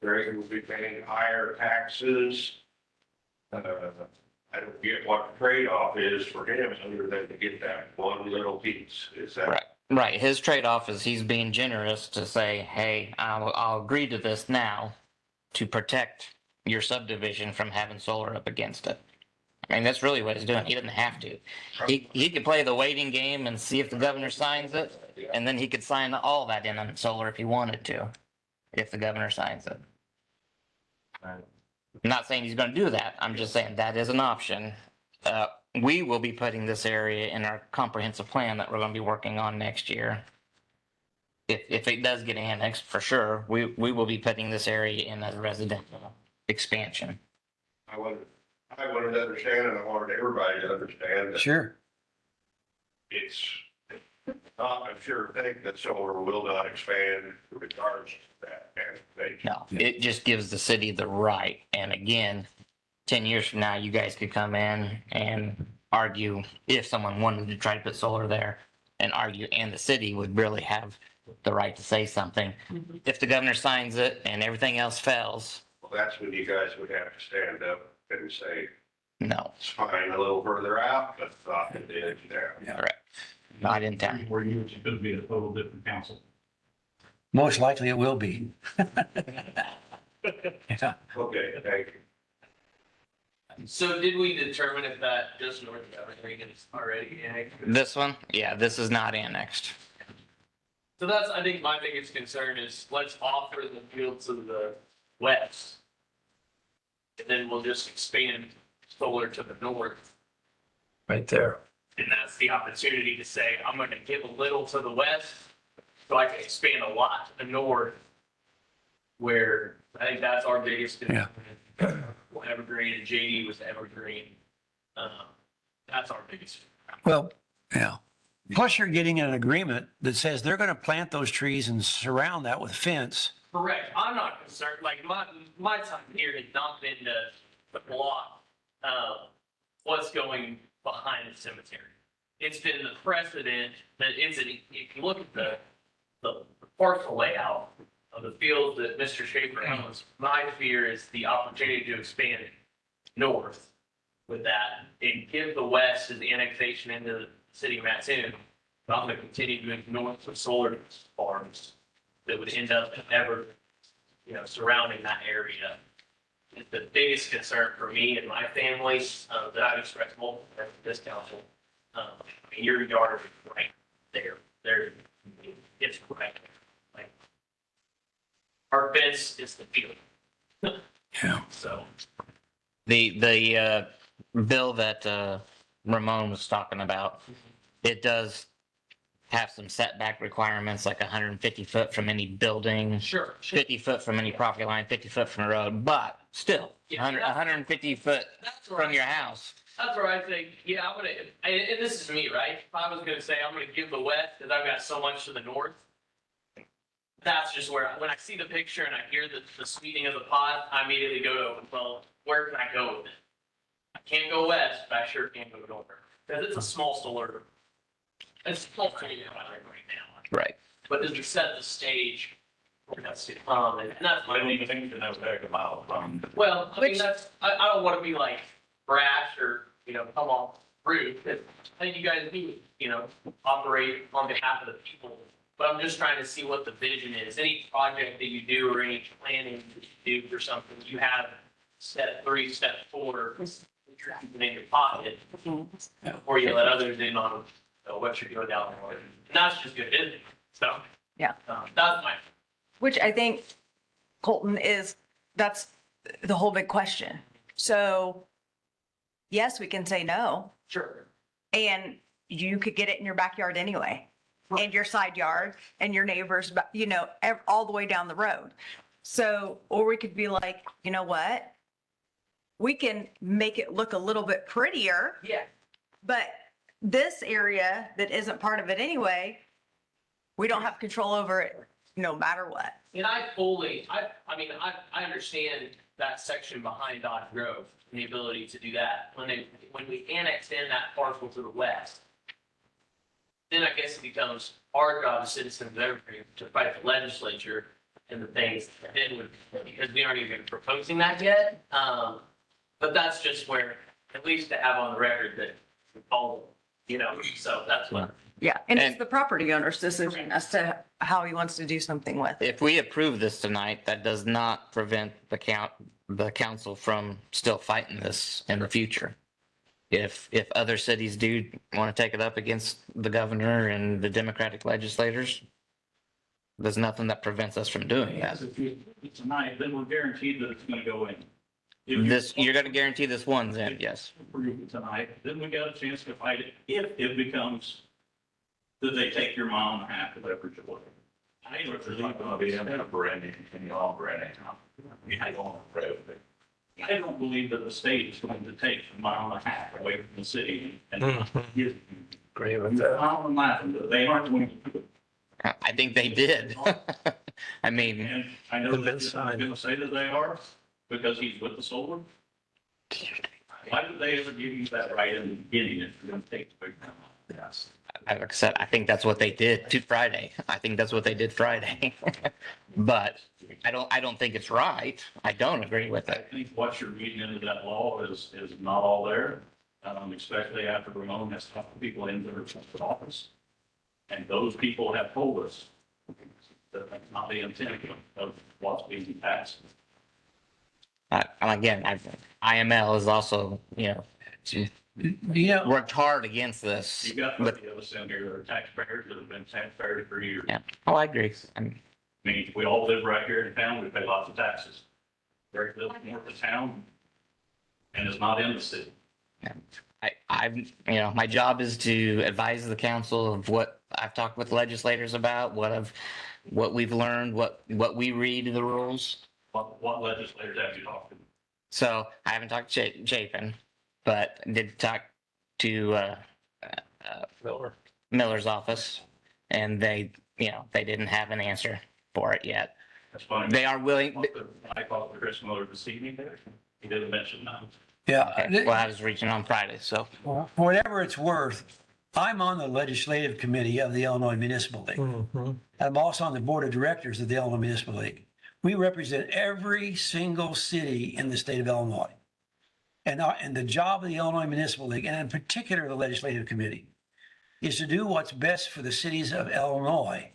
Greg will be paying higher taxes. I don't get what the trade-off is for him other than to get that one little piece. Is that?
Right. Right. His trade-off is he's being generous to say, hey, I'll agree to this now to protect your subdivision from having solar up against it. I mean, that's really what he's doing. He doesn't have to. He could play the waiting game and see if the governor signs it, and then he could sign all that in on solar if he wanted to, if the governor signs it. I'm not saying he's going to do that. I'm just saying that is an option. We will be putting this area in our comprehensive plan that we're going to be working on next year. If it does get annexed, for sure, we will be putting this area in as a residential expansion.
I wanted to understand, and I wanted everybody to understand that
Sure.
it's not a sure thing that solar will not expand regardless of that annexation.
No, it just gives the city the right. And again, 10 years from now, you guys could come in and argue if someone wanted to try to put solar there and argue, and the city would really have the right to say something. If the governor signs it and everything else fails,
Well, that's when you guys would have to stand up and say,
no.
it's fine a little further out, but not at the edge there.
Correct. Not in town.
4 years, it's going to be a total different council.
Most likely it will be. Yeah.
Okay, thank you.
So did we determine if that just north of Evergreen is already annexed?
This one, yeah, this is not annexed.
So that's, I think my biggest concern is let's offer the fields to the west. And then we'll just expand solar to the north.
Right there.
And that's the opportunity to say, I'm gonna give a little to the west, so I can expand a lot to the north. Where I think that's our biggest concern. Evergreen and JD was Evergreen. That's our biggest.
Well, yeah. Plus you're getting an agreement that says they're going to plant those trees and surround that with fence.
Correct. I'm not concerned, like my time here has not been to block, what's going behind the cemetery. It's been the precedent that if you look at the parcel layout of the field that Mr. Schaefer owns, my fear is the opportunity to expand north with that and give the west as the annexation into the city of Mattoon. But I'm going to continue to move north with solar farms that would end up ever, surrounding that area. The biggest concern for me and my family, that I've expressed multiple times to this council, your yard is right there. It's right. Like, our fence is the field.
Yeah.
So.
The bill that Ramon was talking about, it does have some setback requirements, like 150 foot from any building.
Sure.
50 foot from any property line, 50 foot from the road, but still, 150 foot from your house.
That's where I think, yeah, I'm gonna, and this is me, right? If I was gonna say I'm gonna give the west, because I've got so much to the north. That's just where, when I see the picture and I hear the sweetening of the pot, I immediately go to, well, where can I go with it? I can't go west, but I sure can go north, because it's a small solar. It's a small community right now.
Right.
But does it set the stage? And that's my
don't think that was a mile from.
Well, I mean, I don't want to be like brash or, come off rude. I think you guys do, operate on behalf of the people. But I'm just trying to see what the vision is. Any project that you do or any planning that you do for something, you have step 3, step 4, you're keeping in your pocket before you let others in on what you're doing down there. And that's just good business. So.
Yeah.
That's my.
Which I think Colton that's the whole big question. So yes, we can say no.
Sure.
And you could get it in your backyard anyway, and your side yard and your neighbors, all the way down the road. So, or we could be like, you know what? We can make it look a little bit prettier.
Yeah.
But this area that isn't part of it anyway, we don't have control over it no matter what.
And I mean, I understand that section behind Dodge Grove and the ability to do that. When we annexed in that parcel to the west, then I guess it becomes our job as citizens of Evergreen to fight the legislature and the things that then would, because we aren't even proposing that yet. But that's just where, at least to have on the record that all, so that's what.
Yeah, and it's the property owner's decision as to how he wants to do something with it.
If we approve this tonight, that does not prevent the council from still fighting this in the future. If other cities do want to take it up against the governor and the Democratic legislators, there's nothing that prevents us from doing that.
If you, tonight, then we're guaranteed that it's gonna go in.
You're going to guarantee this one's in, yes.
Approve it tonight, then we got a chance to fight it if it becomes that they take your mile and a half of leverage away. I ain't there's not gonna be any branding, any law branding. I don't believe that the state is going to take a mile and a half away from the city and give
Agree with
you a
that.
mile and a half, they aren't going to do it.
I think they did. I mean,
And I know that I'm gonna say that they are, because he's with the solar. Why did they ever give you that right in the beginning if you're gonna take the big time? Yes.
like I said, I think that's what they did to Friday. I think that's what they did Friday. But I don't think it's right. I don't agree with
I
it.
think what you're reading into that law is not all there, especially after Ramon has talked to people in their office. And those people have told us that that's not the intent of what's being passed.
And again, IML is also, worked hard against this.
You got
But
the other end here, that are taxpayers that have been taxpayers for years.
yeah, oh, I agree.
I mean, we all live right here in town, we pay lots of taxes. Very little north of town, and it's not in the city.
My job is to advise the council of what I've talked with legislators about, what we've learned, what we read in the rules.
What legislators have you talked to?
So I haven't talked to Chapin, but did talk to Miller's office, and they didn't have an answer for it yet.
That's funny.
They are willing.
I talked to Chris Miller this evening, he didn't mention that.
Yeah.
Okay. Well, I was reaching on Friday, so.
For whatever it's worth, I'm on the legislative committee of the Illinois Municipal League. I'm also on the board of directors of the Illinois Municipal League. We represent every single city in the state of Illinois. And the job of the Illinois Municipal League, and in particular the legislative committee, is to do what's best for the cities of Illinois,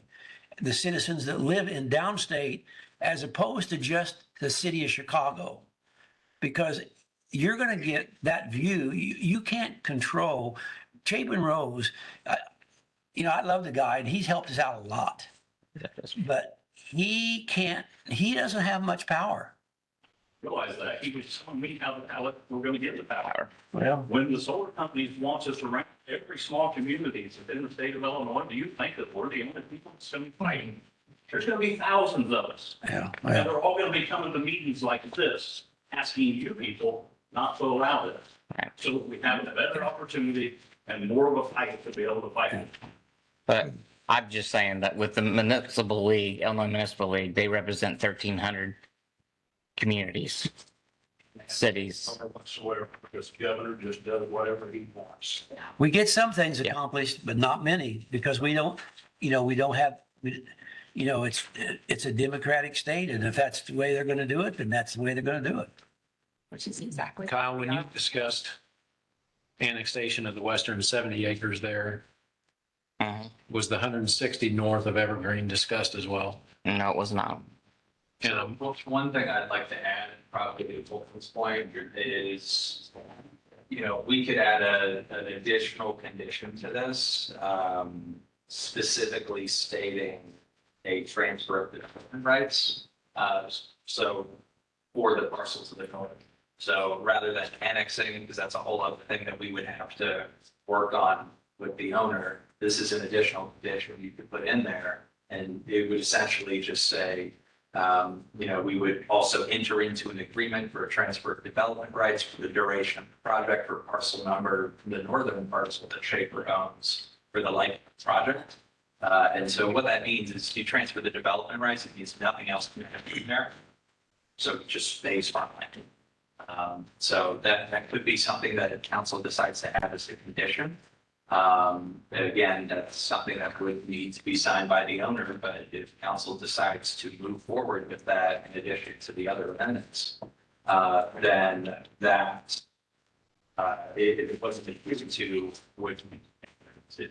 the citizens that live in downstate, as opposed to just the city of Chicago. Because you're going to get that view. You can't control. Chapin Rose, I love the guy, and he's helped us out a lot. But he doesn't have much power.
Realize that, he was telling me how we're gonna get the power.
Well,
When the solar companies wants us around every small community within the state of Illinois, do you think that we're the only people that's gonna be fighting? There's gonna be thousands of us.
yeah.
And they're all gonna be coming to meetings like this, asking you people not to allow this.
Right.
So that we have a better opportunity and more of a fight to be able to fight it.
But I'm just saying that with the municipal league, Illinois Municipal League, they represent 1,300 communities, cities.
Whatsoever, because the governor just does whatever he wants.
We get some things accomplished, but not many, because we don't have, it's a democratic state, and if that's the way they're going to do it, then that's the way they're going to do it.
Which is exactly.
Kyle, when you discussed annexation of the western 70 acres there, was the 160 north of Evergreen discussed as well?
No, it was not.
One thing I'd like to add, probably to Fulton's point, is you know, we could add an additional condition to this, specifically stating a transfer of development rights. So for the parcels of the north. So rather than annexing, because that's a whole other thing that we would have to work on with the owner, this is an additional condition you could put in there. And it would essentially just say, you know, we would also enter into an agreement for a transfer of development rights for the duration of the project for parcel number, the northern parcel that Schaefer owns for the life of the project. And so what that means is you transfer the development rights, it means nothing else can happen in there. So it just stays farmland. So that could be something that if council decides to add as a condition. Again, that's something that would need to be signed by the owner, but if council decides to move forward with that in addition to the other amendments, then that, if it wasn't agreed to, would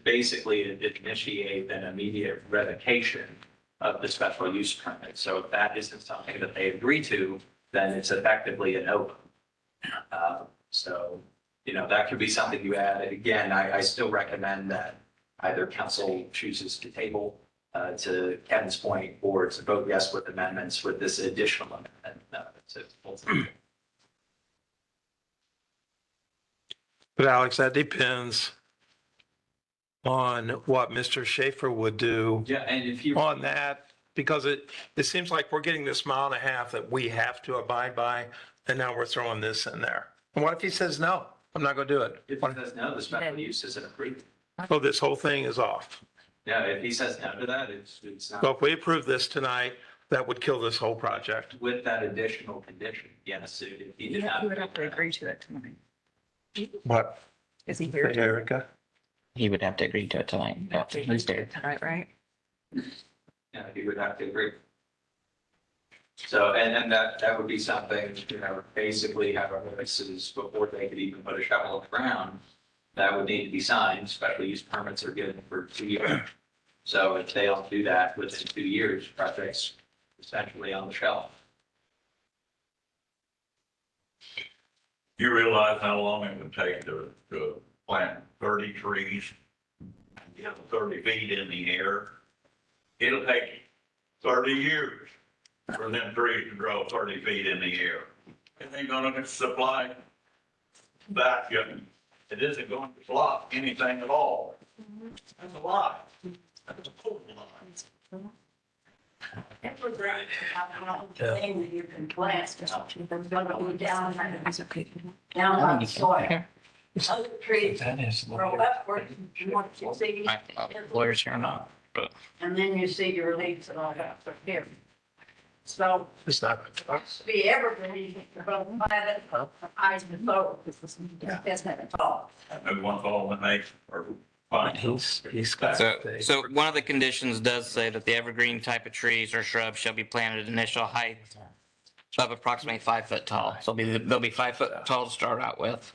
basically initiate an immediate revocation of the special use permit. So if that isn't something that they agree to, then it's effectively an open. So, you know, that could be something you add. Again, I still recommend that either council chooses to table to Kevin's point, or to vote yes with amendments with this additional amendment.
But Alex, that depends on what Mr. Schaefer would do.
Yeah, and if you
on that, because it seems like we're getting this 1.5 miles that we have to abide by, and now we're throwing this in there. And what if he says, no, I'm not going to do it?
If he says no, the special use isn't approved.
So this whole thing is off.
Yeah, if he says no to that, it's
So
not
if we approve this tonight, that would kill this whole project.
with that additional condition. Yes, if he did
He
not.
would have to agree to it tonight.
What?
Is he here?
Erica?
He would have to agree to it tonight. Yeah, he's there.
Tonight, right?
Yeah, he would have to agree. So, and that would be something, you know, basically however this is before they could even put a shovel in the ground, that would need to be signed. Special use permits are given for 2 years. So if they don't do that within 2 years, project's essentially on the shelf.
You realize how long it would take to plant 30 trees, you know, 30 feet in the air? It'll take 30 years for them trees to grow 30 feet in the air. It ain't gonna supply that, it isn't going to block anything at all. That's a lie. That's a total lie.
Thing that you can plant, down on the soil. Other trees grow upward, you want to see,
Lawyers here or not, but.
and then you see your leaves and all that from here. So,
It's not.
be evergreen, but plant it, eyes and soul, that's not at all.
Maybe one fall when they are fine.
He's got.
So one of the conditions does say that the evergreen type of trees or shrubs shall be planted at initial height of approximately 5 foot tall. So they'll be 5 foot tall to start out with.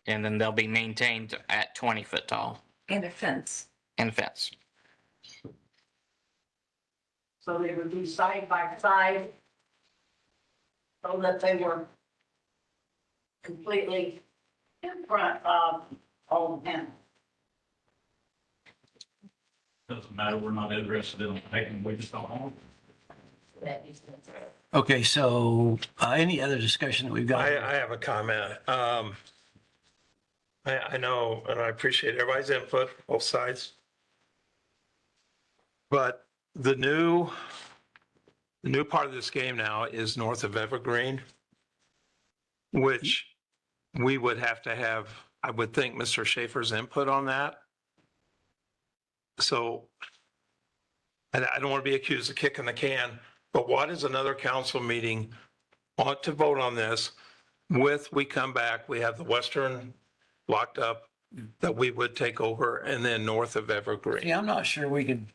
And then they'll be maintained at 20 foot tall
And a fence.
and fence.
So they would be side by side. So that they were completely in front of all of them.
Doesn't matter, we're not interested in taking, we just don't want.
Okay, so any other discussion that we've got?
I have a comment. I know, and I appreciate everybody's input, both sides. But the new part of this game now is north of Evergreen, which we would have to have, I would think, Mr. Schaefer's input on that. So, and I don't want to be accused of kicking the can, but what is another council meeting want to vote on this with, we come back, we have the western locked up that we would take over, and then north of Evergreen.
Yeah, I'm not sure we could,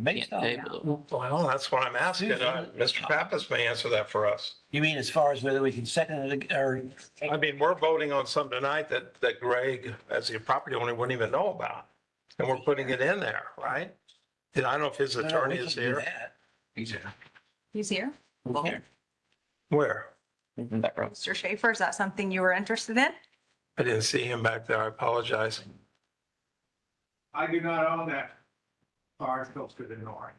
based on,
Well, that's what I'm asking. Mr. Pappas may answer that for us.
you mean as far as whether we can second it or?
I mean, we're voting on something tonight that Greg, as the property owner, wouldn't even know about. And we're putting it in there, right? And I don't know if his attorney is here.
He's here.
He's here?
Where?
Mr. Schaefer, is that something you were interested in?
I didn't see him back there. I apologize.
I do not own that far close to the north.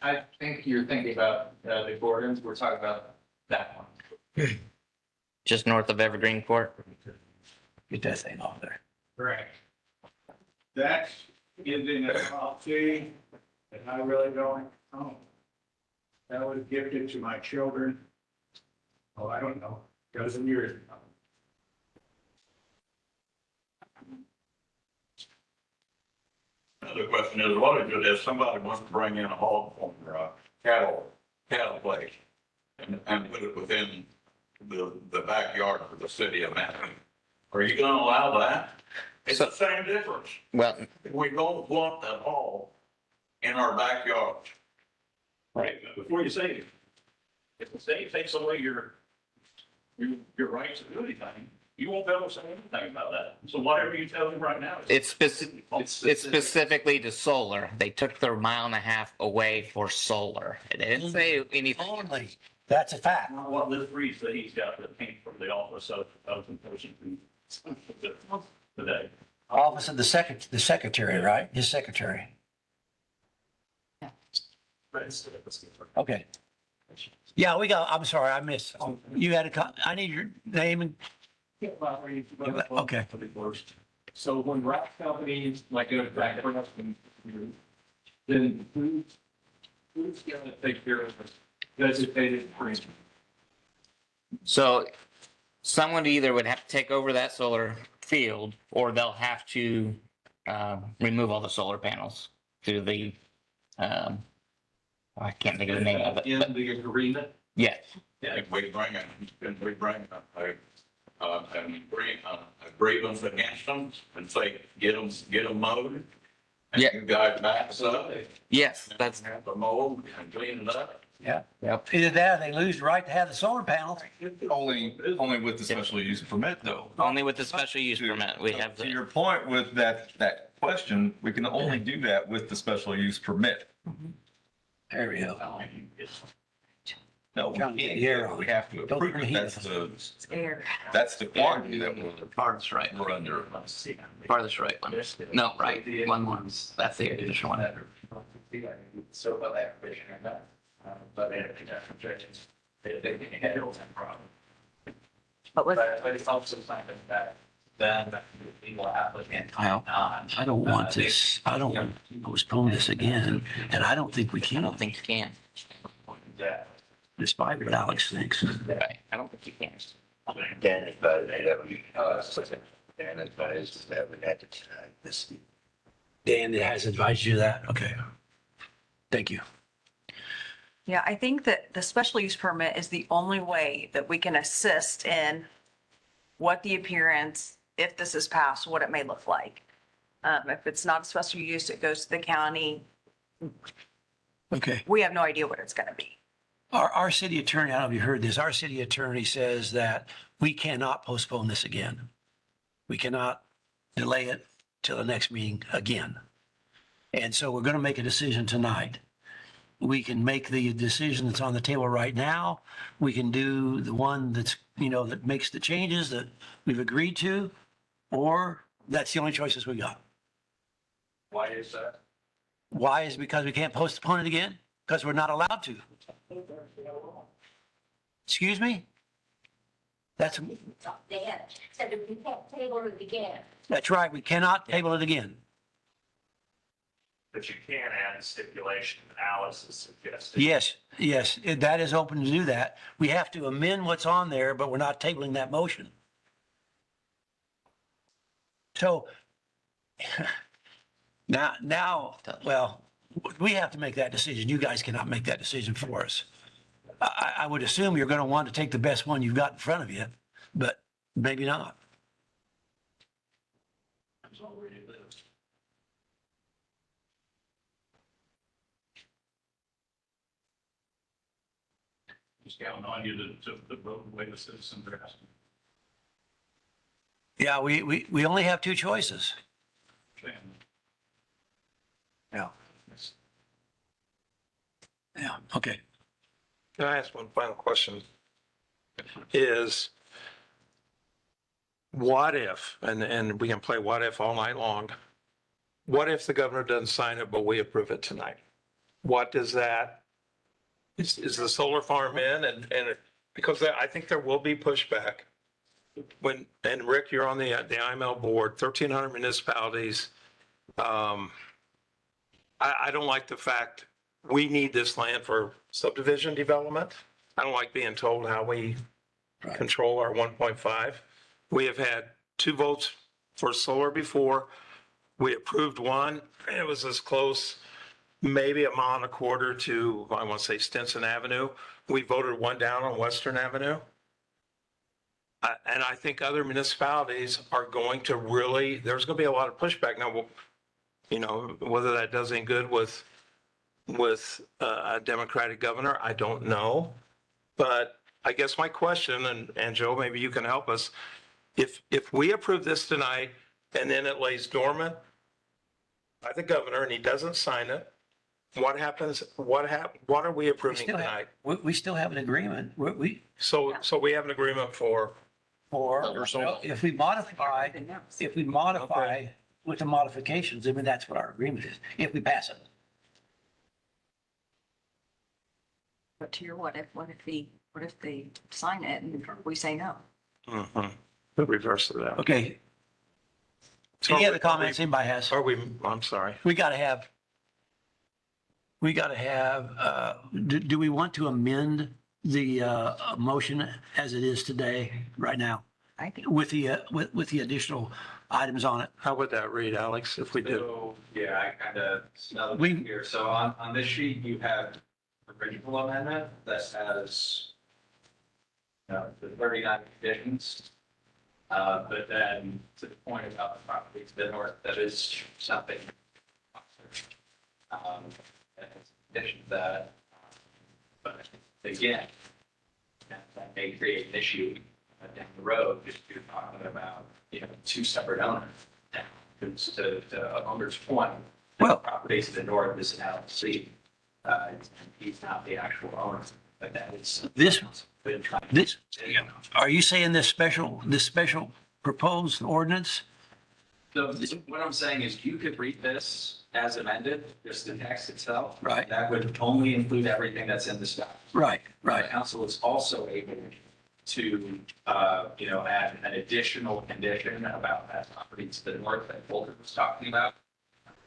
I think you're thinking about the Gordons, we're talking about that one.
Just north of Evergreen Court.
Get that thing off there.
Correct. That's in a property that I really don't own. That was gifted to my children. Oh, I don't know, a dozen years ago.
Another question is, what if somebody wants to bring in a hog or a cattle place and put it within the backyard of the city of Manning? Are you gonna allow that? It's the same difference.
Well,
We don't want that hog in our backyard.
Right, but before you say it, if the state takes away your rights to do anything, you won't be able to say anything about that. So whatever you tell them right now.
it's specifically to solar. They took their 1.5 miles away for solar. It didn't say anything.
Only. That's a fact.
Not what Liz Reed said he's got that came from the office of enforcement today.
Office of the secretary, right? His secretary. Okay. Yeah, I'm sorry, I missed. You had I need your name and, okay.
So when wrap companies like go back for us, then who's gonna take care of the designated green?
So someone either would have to take over that solar field or they'll have to remove all the solar panels through the, I can't think of the name of it.
In the agreement?
Yes.
If we bring a grievance against them and say, get them mowed. And
Yeah.
you guys back us up.
Yes, that's.
Have them mowed and clean it up.
Yeah.
Yep.
Either that or they lose the right to have the solar panels.
Only with the special use permit though.
Only with the special use permit. We have
To your point with that question, we can only do that with the special use permit.
There we go.
No, we
Trying to get
can't.
the air on.
We have to
Don't
approve
turn the
it.
heat
That's the quantity that
Farthest right.
we're under.
Farthest right one. No, right. One more. That's the additional one.
So about that provision or not, but they have objections. They can handle that problem. But it's also something that then the legal applicant.
Kyle, I don't want this, I don't want to postpone this again, and I don't think we
I
can,
don't think you can.
Yeah.
despite what Alex thinks.
Right. I don't think you can.
Dan advised that we had to deny this.
Dan has advised you that? Okay. Thank you.
Yeah, I think that the special use permit is the only way that we can assist in what the appearance, if this is passed, what it may look like. If it's not a special use, it goes to the county.
Okay.
We have no idea what it's going to be.
Our city attorney, I don't know if you heard this, our city attorney says that we cannot postpone this again. We cannot delay it till the next meeting again. And so we're going to make a decision tonight. We can make the decision that's on the table right now. We can do the one that's, that makes the changes that we've agreed to, or that's the only choices we got.
Why is that?
Why is because we can't postpone it again? Because we're not allowed to. Excuse me? That's
Said that we can't table it again.
right. We cannot table it again.
But you can add a stipulation that Alice has suggested.
Yes, that is open to do that. We have to amend what's on there, but we're not tabling that motion. So now, well, we have to make that decision. You guys cannot make that decision for us. I would assume you're going to want to take the best one you've got in front of you, but maybe not.
Just counting on you to vote the way the citizens are asking.
Yeah, we only have two choices. Yeah. Yeah, okay.
Can I ask one final question? Is what if, and we can play what if all night long. What if the governor doesn't sign it, but we approve it tonight? What does that, is the solar farm in and because I think there will be pushback. When, and Rick, you're on the IML board, 1,300 municipalities. I don't like the fact we need this land for subdivision development. I don't like being told how we control our 1.5. We have had 2 votes for solar before. We approved one. It was as close, maybe a mile and a quarter to, I want to say Stinson Avenue. We voted one down on Western Avenue. And I think other municipalities are going to really, there's going to be a lot of pushback. Now, you know, whether that does any good with a Democratic governor, I don't know. But I guess my question, and Joe, maybe you can help us, if we approve this tonight and then it lays dormant by the governor and he doesn't sign it, what happens? What are we approving tonight?
We still have an agreement.
So we have an agreement for
if we modify with the modifications, I mean, that's what our agreement is, if we pass it.
But to your what if they sign it and we say no?
The reverse of that.
Okay. Any other comments anybody has?
I'm sorry.
We gotta have, do we want to amend the motion as it is today, right now?
I think.
With the additional items on it?
How would that read, Alex, if we do?
So, yeah, I kind of smelled it here. So on this sheet, you have the original amendment that has the 39 conditions. But then to the point about the property to the north, that is something. And in addition to that, but again, that may create an issue down the road, just you're talking about, 2 separate owners. Because to owner's point, the property to the north is an LLC. He's not the actual owner, but that is.
Are you saying this special proposed ordinance?
So what I'm saying is you could read this as amended, just the text itself.
Right.
That would only include everything that's in the statute.
Right.
The council is also able to, add an additional condition about that property to the north that Walter was talking about.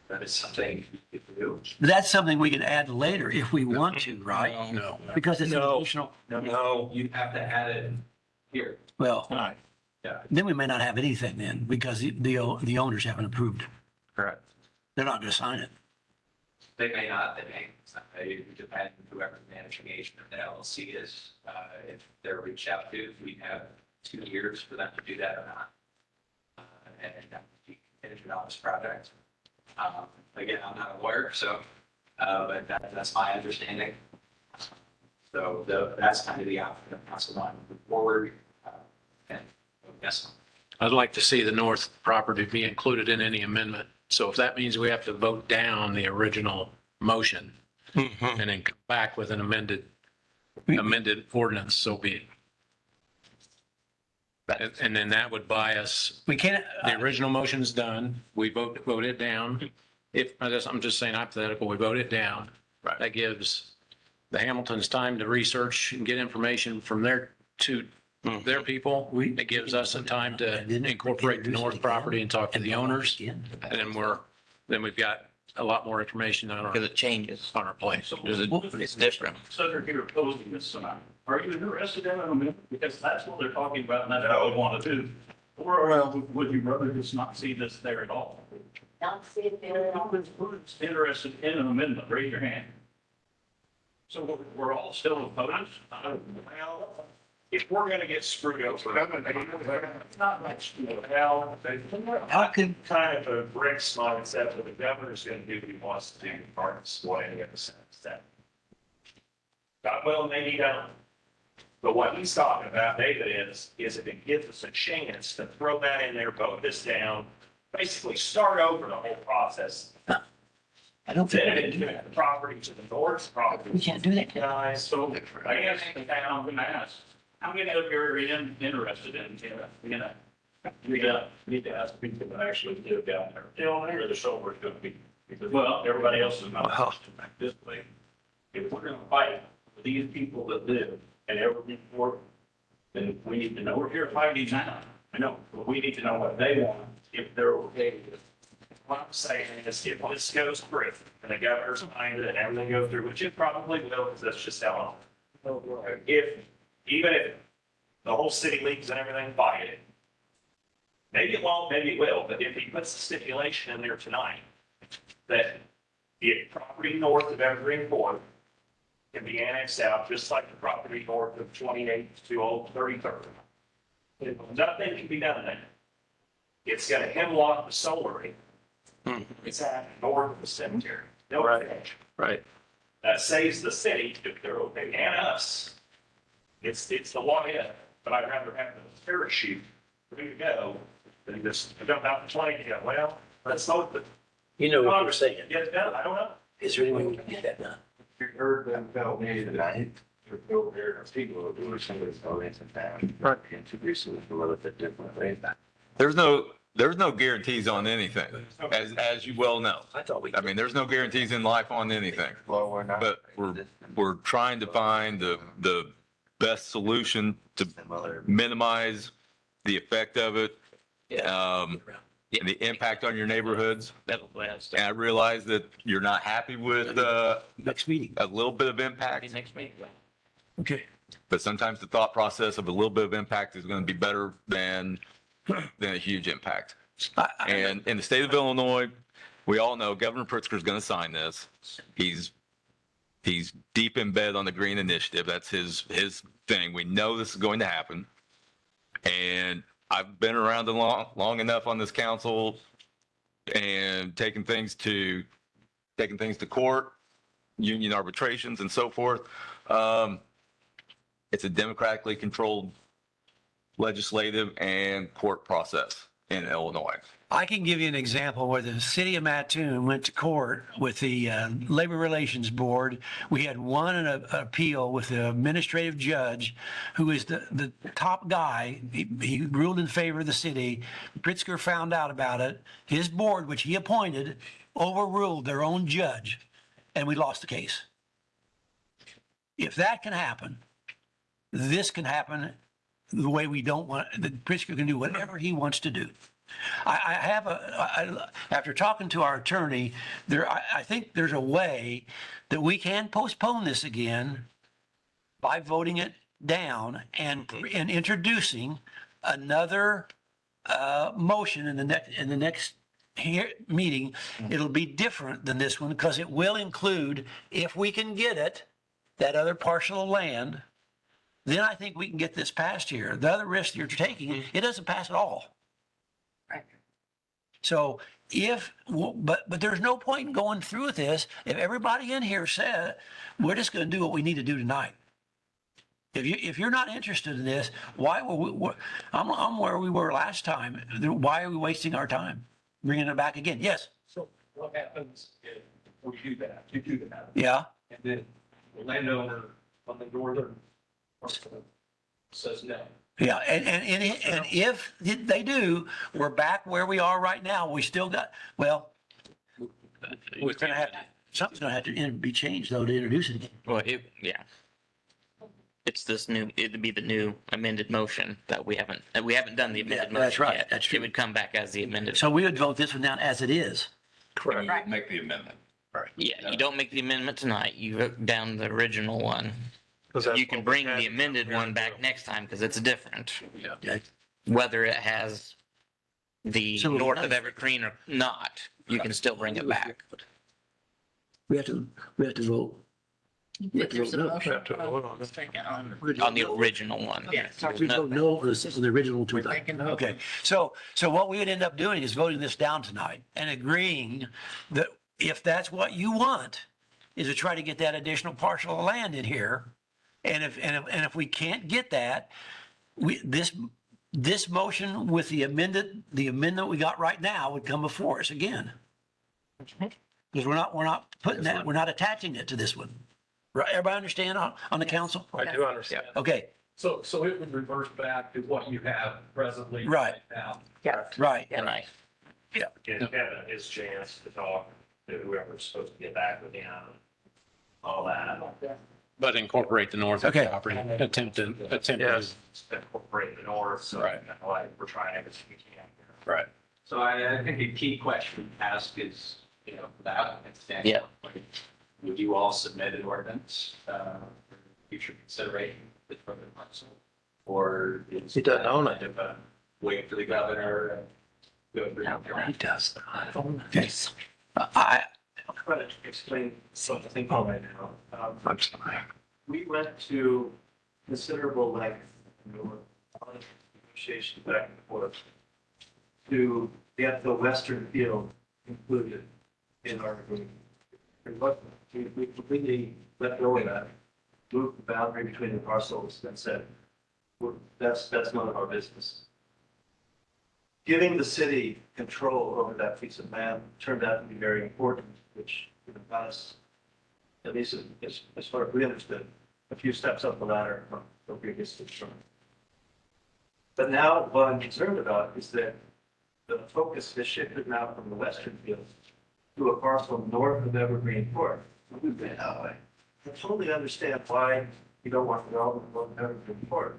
That is something you could do.
That's something we can add later if we want to, right?
No.
Because it's an additional.
No, you have to add it here.
Well,
Yeah.
then we may not have anything then because the owners haven't approved it.
Correct.
They're not going to sign it.
They may not, it depends on whoever the managing agent of the LLC is. If they're reached out to, we have 2 years for them to do that or not. And that would be contingent on this project. Again, I'm not a lawyer, so, but that's my understanding. So that's kind of the option that council wanted to move forward. And yes.
I'd like to see the north property be included in any amendment. So if that means we have to vote down the original motion and then come back with an amended ordinance, so be it. And then that would buy us.
We can't.
The original motion's done. We vote it down. I'm just saying hypothetical, we vote it down.
Right.
That gives the Hamiltons time to research and get information from their people. It gives us a time to incorporate the north property and talk to the owners. And then we've got a lot more information on our.
Because it changes.
On our plate.
It's different.
Southern here opposing this tonight. Are you interested in an amendment? Because that's what they're talking about and that's what I would want to do. Or would you rather just not see this there at all?
Not see it there at all.
Who's interested in an amendment? Raise your hand. So we're all still opposed? Well, if we're gonna get screwed over, it's not much to it. Well,
How can
kind of a Rick's mindset that the governor's gonna do what he wants to do, Martin's way, in the sense that God willing, maybe he don't. But what he's talking about, David, is if it gives us a chance to throw that in there, vote this down, basically start over the whole process.
I don't think
Then
we
it
can do
the
that.
property to the north property.
We can't do that.
Guys, so I guess the town, I'm gonna ask, how many of you are interested in We need to ask people that actually live down there. Down there, the solar is gonna be, because, well, everybody else is not. This way, if we're gonna fight with these people that live in every port, then we need to know, we're here fighting now. I know, but we need to know what they want, if they're okay with it. What I'm saying is, if this goes through, and the governor's behind it, and everything goes through, which it probably will, because that's just how. Even if the whole city leagues and everything fight it, maybe it won't, maybe it will, but if he puts the stipulation in there tonight, that the property north of Evergreen Court can be annexed out, just like the property north of 28 to Old 33rd. Nothing can be done there. It's got a hemlock to solar. It's at north of the cemetery. No right.
Right.
That saves the city if they're okay, and us. It's the law, yeah, but I'd rather have the parachute ready to go than just jump out the plane and go, well, let's hope that.
You know what you're saying.
Get it done, I don't know.
Is there any way we can get that done?
You heard them tell me tonight, over there, people are doing some of this going to town. Right. Introducing it a little bit differently.
There's no guarantees on anything, as you well know. I mean, there's no guarantees in life on anything.
Well, we're not.
But we're trying to find the best solution to minimize the effect of it, and the impact on your neighborhoods.
That'll last.
And I realize that you're not happy with
next meeting,
a little bit of impact.
Next meeting.
Okay.
But sometimes the thought process of a little bit of impact is going to be better than a huge impact. And in the state of Illinois, we all know Governor Pritzker's going to sign this. He's deep in bed on the green initiative. That's his thing. We know this is going to happen. And I've been around long enough on this council and taking things to court, union arbitrations and so forth. It's a democratically controlled legislative and court process in Illinois.
I can give you an example where the city of Mattoon went to court with the Labor Relations Board. We had won an appeal with the administrative judge, who is the top guy. He ruled in favor of the city. Pritzker found out about it. His board, which he appointed, overruled their own judge, and we lost the case. If that can happen, this can happen the way we don't want. Pritzker can do whatever he wants to do. After talking to our attorney, I think there's a way that we can postpone this again by voting it down and introducing another motion in the next meeting. It'll be different than this one because it will include, if we can get it, that other parcel of land. Then I think we can get this passed here. The other risk you're taking, it doesn't pass at all.
Right.
So but there's no point in going through with this if everybody in here said, we're just going to do what we need to do tonight. If you're not interested in this, why were we, I'm where we were last time. Why are we wasting our time bringing it back again? Yes.
So what happens if we do that? You do that.
Yeah.
And then the landowner on the northern says no.
Yeah, and if they do, we're back where we are right now. We still got, well, we're going to have to, something's going to have to be changed though to introduce it again.
Well, it's it'd be the new amended motion that we haven't done the amended motion
That's right.
yet.
That's true.
It would come back as the amended.
So we would vote this one down as it is.
Correct.
Right.
Make the amendment.
Right. Yeah, you don't make the amendment tonight. You vote down the original one. You can bring the amended one back next time because it's different.
Yeah. Okay.
Whether it has the
So
north of Evergreen or not, you can still bring it back.
We have to vote. We have to
There's
vote
a
no.
motion.
to vote on it.
Take it on.
On the original one.
Yeah.
We vote no on the original two.
We're taking no.
Okay, so what we would end up doing is voting this down tonight and agreeing that if that's what you want, is to try to get that additional parcel of land in here. And if we can't get that, this motion with the amendment we got right now would come before us again. Because we're not putting that, we're not attaching it to this one. Right, everybody understand on the council?
I do understand.
Okay,
So it would reverse back to what you have presently.
Right.
Now.
Yeah.
Right.
Right.
Give Kevin his chance to talk to whoever's supposed to get back with him, all that.
But incorporate the north
Okay.
property, attempt to.
Yes. Incorporate the north, so
Right.
like we're trying everything we can.
Right.
So I think a key question to ask is, from the applicant's standpoint. Would you all submit an ordinance, for future consideration for the council? Or is
He doesn't own it.
kind of a wait for the governor and go through?
He does.
Okay.
I,
I'll try to explain something right now.
I'm sorry.
We went to considerable length, negotiation back and forth to get the western field included in our agreement. And what, we completely let go of that, moved the boundary between the parcels and said, that's none of our business. Giving the city control over that piece of land turned out to be very important, which got us, at least as far as we understood, a few steps up the ladder from the previous concern. But now what I'm concerned about is that the focus has shifted now from the western field to a parcel north of Evergreen Court. I totally understand why you don't want development north of Evergreen Court,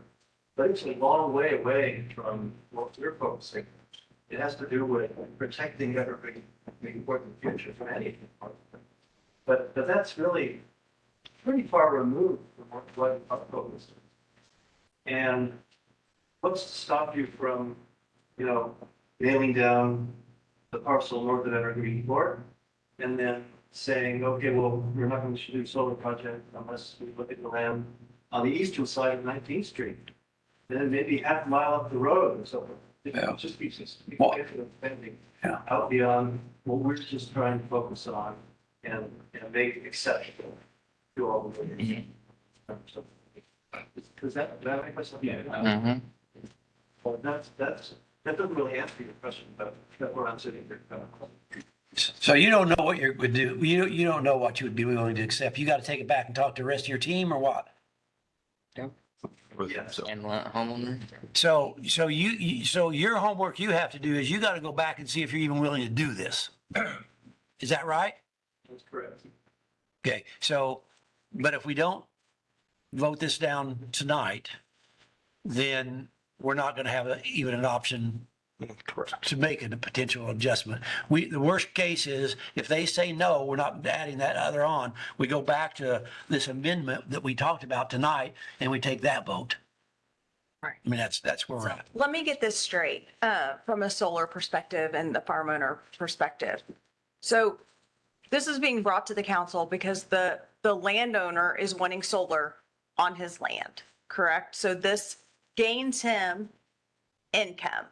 but it's a long way away from what we're focusing. It has to do with protecting Evergreen Court in the future from anything. But that's really pretty far removed from what our focus is. And what's to stop you from, nailing down the parcel north of Evergreen Court and then saying, okay, well, we're not going to do a solar project unless we look at the land on the eastern side of 19th Street. Then maybe half a mile up the road or something.
Yeah.
Just be defending
Yeah.
out beyond what we're just trying to focus on and make acceptable to all the neighbors. Does that make myself?
Mm-hmm.
Well, that doesn't really answer your question, but that's where I'm sitting here.
so you don't know what you would do. You don't know what you would be willing to accept. You got to take it back and talk to the rest of your team or what?
Yes.
And homeowner.
So your homework you have to do is you got to go back and see if you're even willing to do this. Is that right?
That's correct.
Okay, so, but if we don't vote this down tonight, then we're not going to have even an option to make a potential adjustment. The worst case is if they say no, we're not adding that other on. We go back to this amendment that we talked about tonight and we take that vote.
Right.
I mean, that's where we're at.
Let me get this straight, from a solar perspective and the farm owner perspective. So this is being brought to the council because the landowner is wanting solar on his land, correct? So this gains him income.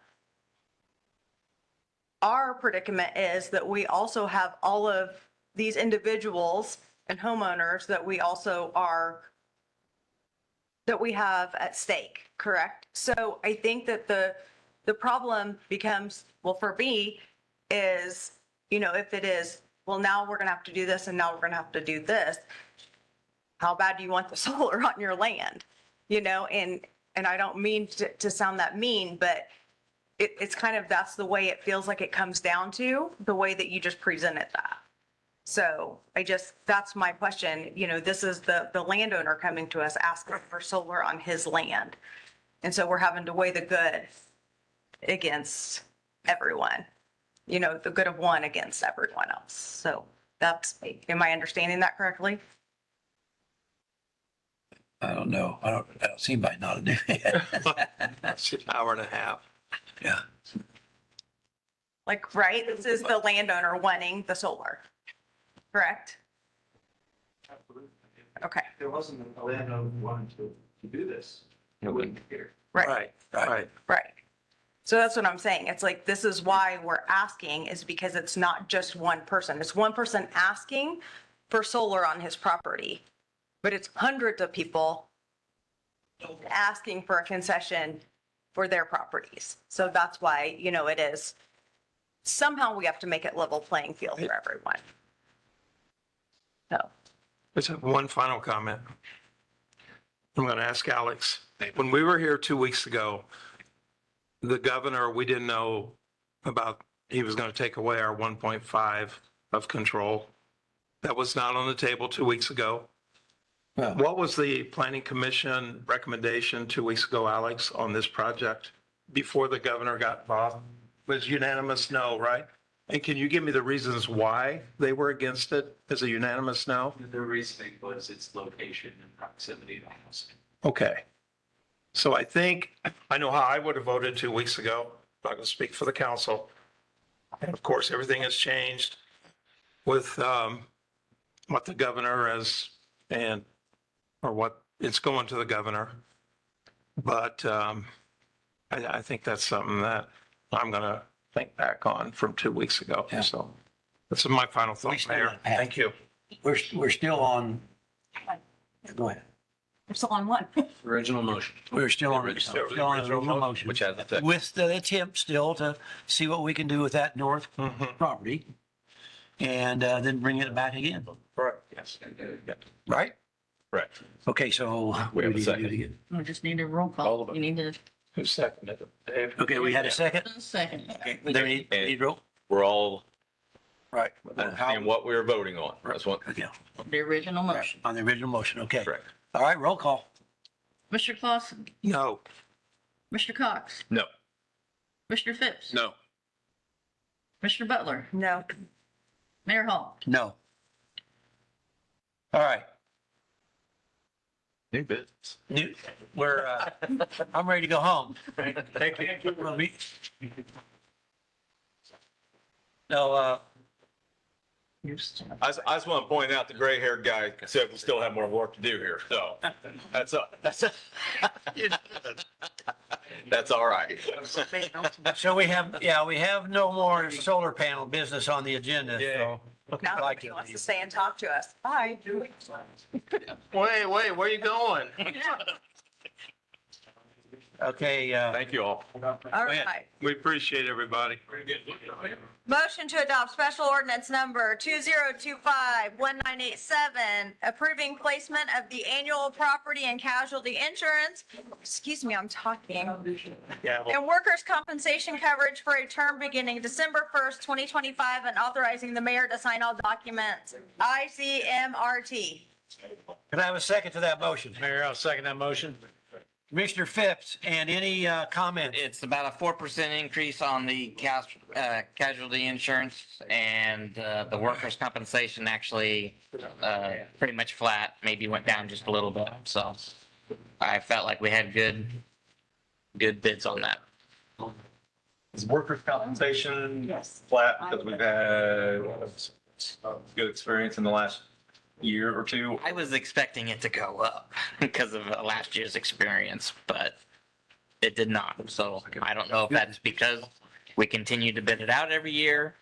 Our predicament is that we also have all of these individuals and homeowners that we also that we have at stake, correct? So I think that the problem becomes, well, for me, is, if it is, well, now we're gonna have to do this and now we're gonna have to do this. How bad do you want the solar on your land? And I don't mean to sound that mean, but it's kind of, that's the way it feels like it comes down to, the way that you just presented that. So that's my question. This is the landowner coming to us asking for solar on his land. And so we're having to weigh the good against everyone, the good of one against everyone else. So am I understanding that correctly?
I don't know. I don't see anybody nodding their head.
That's an hour and a half.
Yeah.
Like, right, this is the landowner wanting the solar, correct?
Absolutely.
Okay.
If there wasn't a landowner who wanted to do this, it wouldn't be here.
Right. So that's what I'm saying. It's like, this is why we're asking, is because it's not just one person. It's one person asking for solar on his property, but it's hundreds of people asking for a concession for their properties. So that's why, it is, somehow we have to make it level playing field for everyone. So.
Let's have one final comment. I'm going to ask Alex, when we were here 2 weeks ago, the governor, we didn't know about, he was going to take away our 1.5 of control. That was not on the table 2 weeks ago. What was the planning commission recommendation 2 weeks ago, Alex, on this project before the governor got involved? It was unanimous no, right? And can you give me the reasons why they were against it as a unanimous no?
The reasoning was its location and proximity to housing.
Okay. So I think, I know how I would have voted 2 weeks ago. I'm not going to speak for the council. And of course, everything has changed with what the governor has or what it's going to the governor. But I think that's something that I'm going to think back on from 2 weeks ago.
Yeah.
So that's my final thought, Mayor. Thank you.
We're still on, go ahead.
We're still on one.
Original motion.
We're still on the original motion.
Which has the
With the attempt still to see what we can do with that north property. And then bring it back again,
Right. Yes.
right?
correct.
Okay, so.
We have a
need to do
second.
it again.
We just need a roll
All
call.
of it.
You need to,
Who seconded it? Dave?
Okay, we had a second.
a second.
Okay, then we need roll.
We're all
Right.
and what we're voting on. That's what.
Okay,
The original motion.
on the original motion, okay.
Correct.
All right, roll call.
Mr. Clausen,
No.
Mr. Cox,
No.
Mr. Phipps.
No.
Mr. Butler,
No.
Mayor Hall.
No. All right,
New business.
we're, I'm ready to go home.
Thank you.
We'll be- No,
I just want to point out the gray haired guy said we still have more work to do here. So that's all right.
so we have no more solar panel business on the agenda, so.
Now
Like
he
it.
wants to stay and talk to us. Bye.
Wait, where are you going?
Okay,
Thank you all.
All
ahead.
right.
We appreciate everybody.
Motion to adopt special ordinance number 2025-1987, approving placement of the annual property and casualty insurance, excuse me, I'm talking,
Yeah.
and workers' compensation coverage for a term beginning December 1st, 2025, and authorizing the mayor to sign all documents. ICMRT.
can I have a second to that motion?
Mayor, I'll second that motion.
Commissioner Phipps, and any comments?
It's about a 4% increase on the casualty insurance, and the workers' compensation actually pretty much flat, maybe went down just a little bit. So I felt like we had good bids on that.
Is workers' compensation flat because we've had good experience in the last year or two?
I was expecting it to go up because of last year's experience, but it did not. So I don't know if that's because we continue to bid it out every year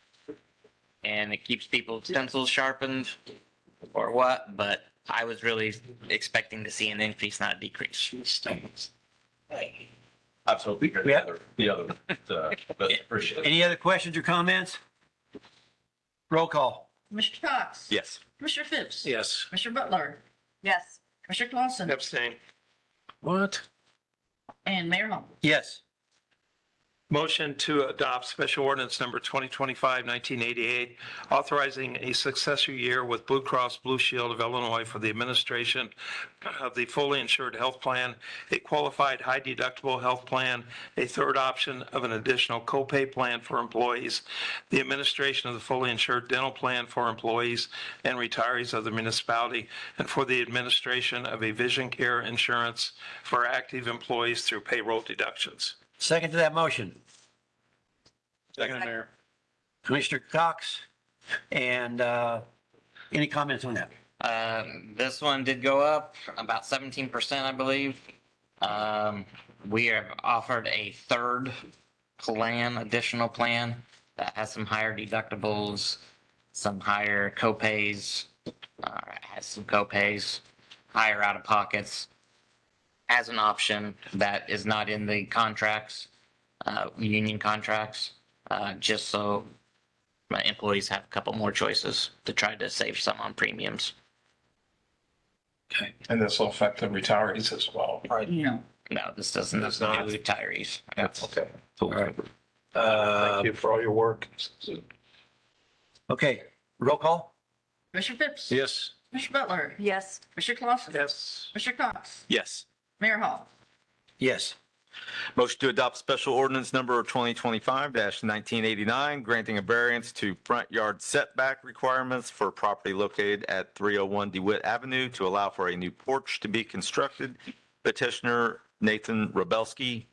and it keeps people's pencils sharpened or what, but I was really expecting to see an increase, not a decrease.
Absolutely. The other, but appreciate it.
Any other questions or comments? Roll call.
Mr. Cox.
Yes.
Mr. Phipps.
Yes.
Mr. Butler,
Yes.
Mr. Clausen,
Abstain.
What?
and Mayor Hall.
Yes.
Motion to adopt special ordinance number 2025-1988, authorizing a successor year with Blue Cross Blue Shield of Illinois for the administration of the fully insured health plan, a qualified high deductible health plan, a third option of an additional copay plan for employees, the administration of the fully insured dental plan for employees and retirees of the municipality, and for the administration of a vision care insurance for active employees through payroll deductions.
Second to that motion.
Second, Mayor.
Commissioner Cox, and any comments on that?
This one did go up about 17%, I believe. We have offered a third plan, additional plan that has some higher deductibles, some higher copays, has some copays, higher out of pockets as an option that is not in the contracts, union contracts, just so my employees have a couple more choices to try to save some on premiums.
And this will affect the retirees as well, right?
No.
No, this doesn't
Does not?
include retirees.
Okay.
All right.
Thank you for all your work.
Okay, roll call?
Commissioner Phipps.
Yes.
Commissioner Butler.
Yes.
Commissioner Clausen.
Yes.
Commissioner Cox.
Yes.
Mayor Hall.
Yes.
Motion to adopt special ordinance number 2025-1989, granting a variance to front yard setback requirements for property located at 301 DeWitt Avenue to allow for a new porch to be constructed. Petitioner Nathan Rabelski,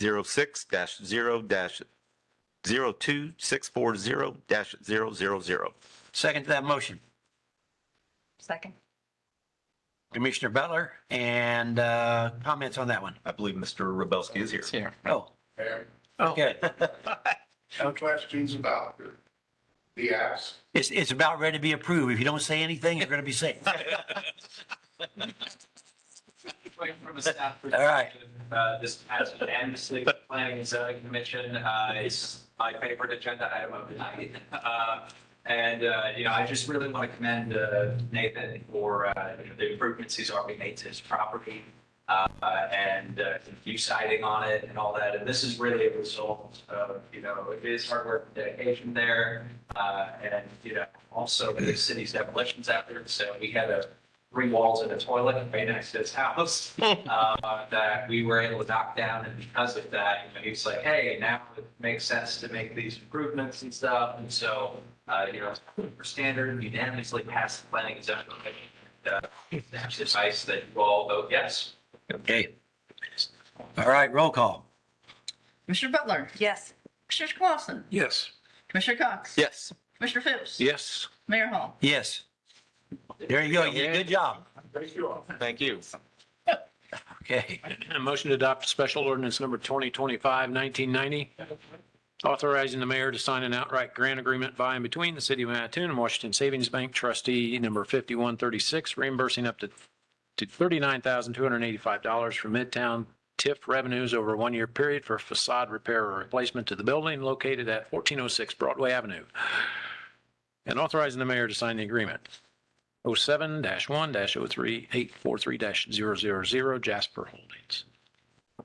06-0-02640-000.
Second to that motion.
Second.
Commissioner Butler, and comments on that one?
I believe Mr. Rabelski is here.
Oh,
Mayor,
okay.
some questions about the ask.
It's about ready to be approved. If you don't say anything, you're going to be safe.
From a staff
All right.
this passage and the Planning and Zoning Commission is my favorite agenda item of the night. I just really want to commend Nathan for the improvements he's already made to his property and new siding on it and all that. And this is really a result of, his hard work and dedication there. Also the city's demolitions effort. So we had 3 walls and a toilet right next to his house that we were able to knock down. And because of that, he was like, hey, now it makes sense to make these improvements and stuff. And so, for standard, unanimously passed the planning and zoning commission. That's advice that you all vote yes.
Okay. All right, roll call.
Commissioner Butler.
Yes.
Commissioner Clausen.
Yes.
Commissioner Cox.
Yes.
Commissioner Phipps.
Yes.
Mayor Hall.
Yes. There you go. You did a good job.
Thank you.
Okay.
A motion to adopt special ordinance number 2025-1990, authorizing the mayor to sign an outright grant agreement by and between the city of Mattoon and Washington Savings Bank trustee number 5136, reimbursing up to $39,285 from Midtown TIF revenues over a 1-year period for facade repair or replacement to the building located at 1406 Broadway Avenue, and authorizing the mayor to sign the agreement. 07-1-03843-000 Jasper Holdings.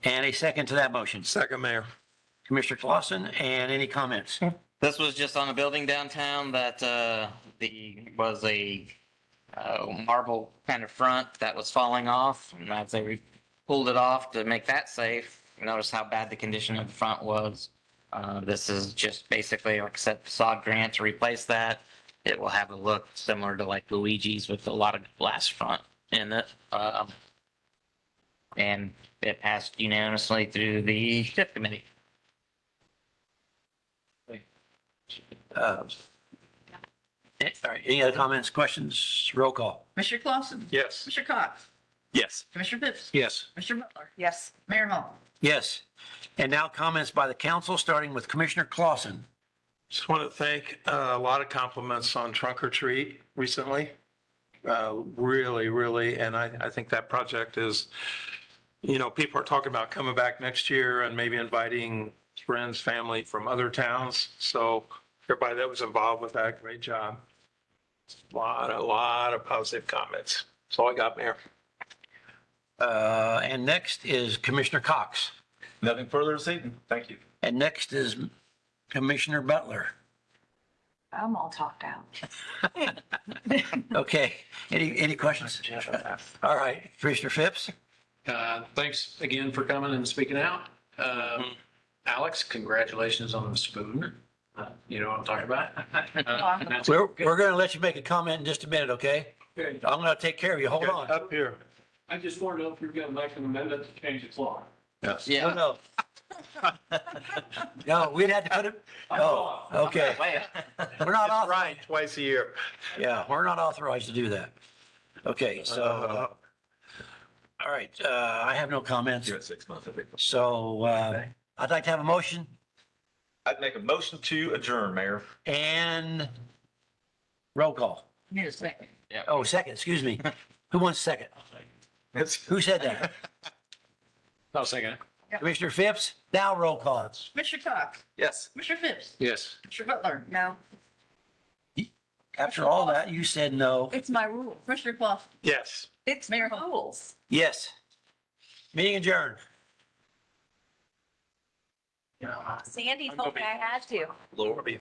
And a second to that motion.
Second, Mayor.
Commissioner Clausen, and any comments?
This was just on a building downtown that was a marble kind of front that was falling off. And as they pulled it off to make that safe, notice how bad the condition of the front was. This is just basically, like I said, facade grant to replace that. It will have a look similar to like Luigi's with a lot of glass front in it. And it passed unanimously through the TIF committee.
All right, any other comments, questions? Roll call.
Commissioner Clausen.
Yes.
Commissioner Cox.
Yes.
Commissioner Phipps.
Yes.
Commissioner Butler.
Yes.
Mayor Hall.
Yes. And now comments by the council, starting with Commissioner Clausen.
Just want to thank a lot of compliments on Trunk or Treat recently. Really, and I think that project is, people are talking about coming back next year and maybe inviting friends, family from other towns. So everybody that was involved with that, great job. A lot of positive comments. That's all I got, Mayor.
And next is Commissioner Cox.
Nothing further this evening. Thank you.
And next is Commissioner Butler.
I'm all talked out.
Okay, any questions? All right, Commissioner Phipps?
Thanks again for coming and speaking out. Alex, congratulations on the spoon. You know what I'm talking about?
We're going to let you make a comment in just a minute, okay?
Okay.
I'm going to take care of you. Hold on.
Up here.
I just want to know if you're going to make an amendment to change the law.
Yes.
Yeah.
No. No, we'd have to put it, oh, okay. We're not authorized.
Right, twice a year.
Yeah, we're not authorized to do that. Okay, so, all right, I have no comments.
You're at 6 months, I think.
So, I'd like to have a motion
I'd make a motion to adjourn, Mayor.
and roll call.
Need a second.
Oh, second, excuse me. Who wants second? Who said that?
I'll second it.
Commissioner Phipps? Now roll call.
Commissioner Cox.
Yes.
Commissioner Phipps.
Yes.
Commissioner Butler.
No.
After all that, you said no.
It's my rule.
Commissioner Clausen.
Yes.
It's
Mayor
Mayor
Hall.
rules.
Yes. Meeting adjourned.
Sandy told me I had to.
Lord.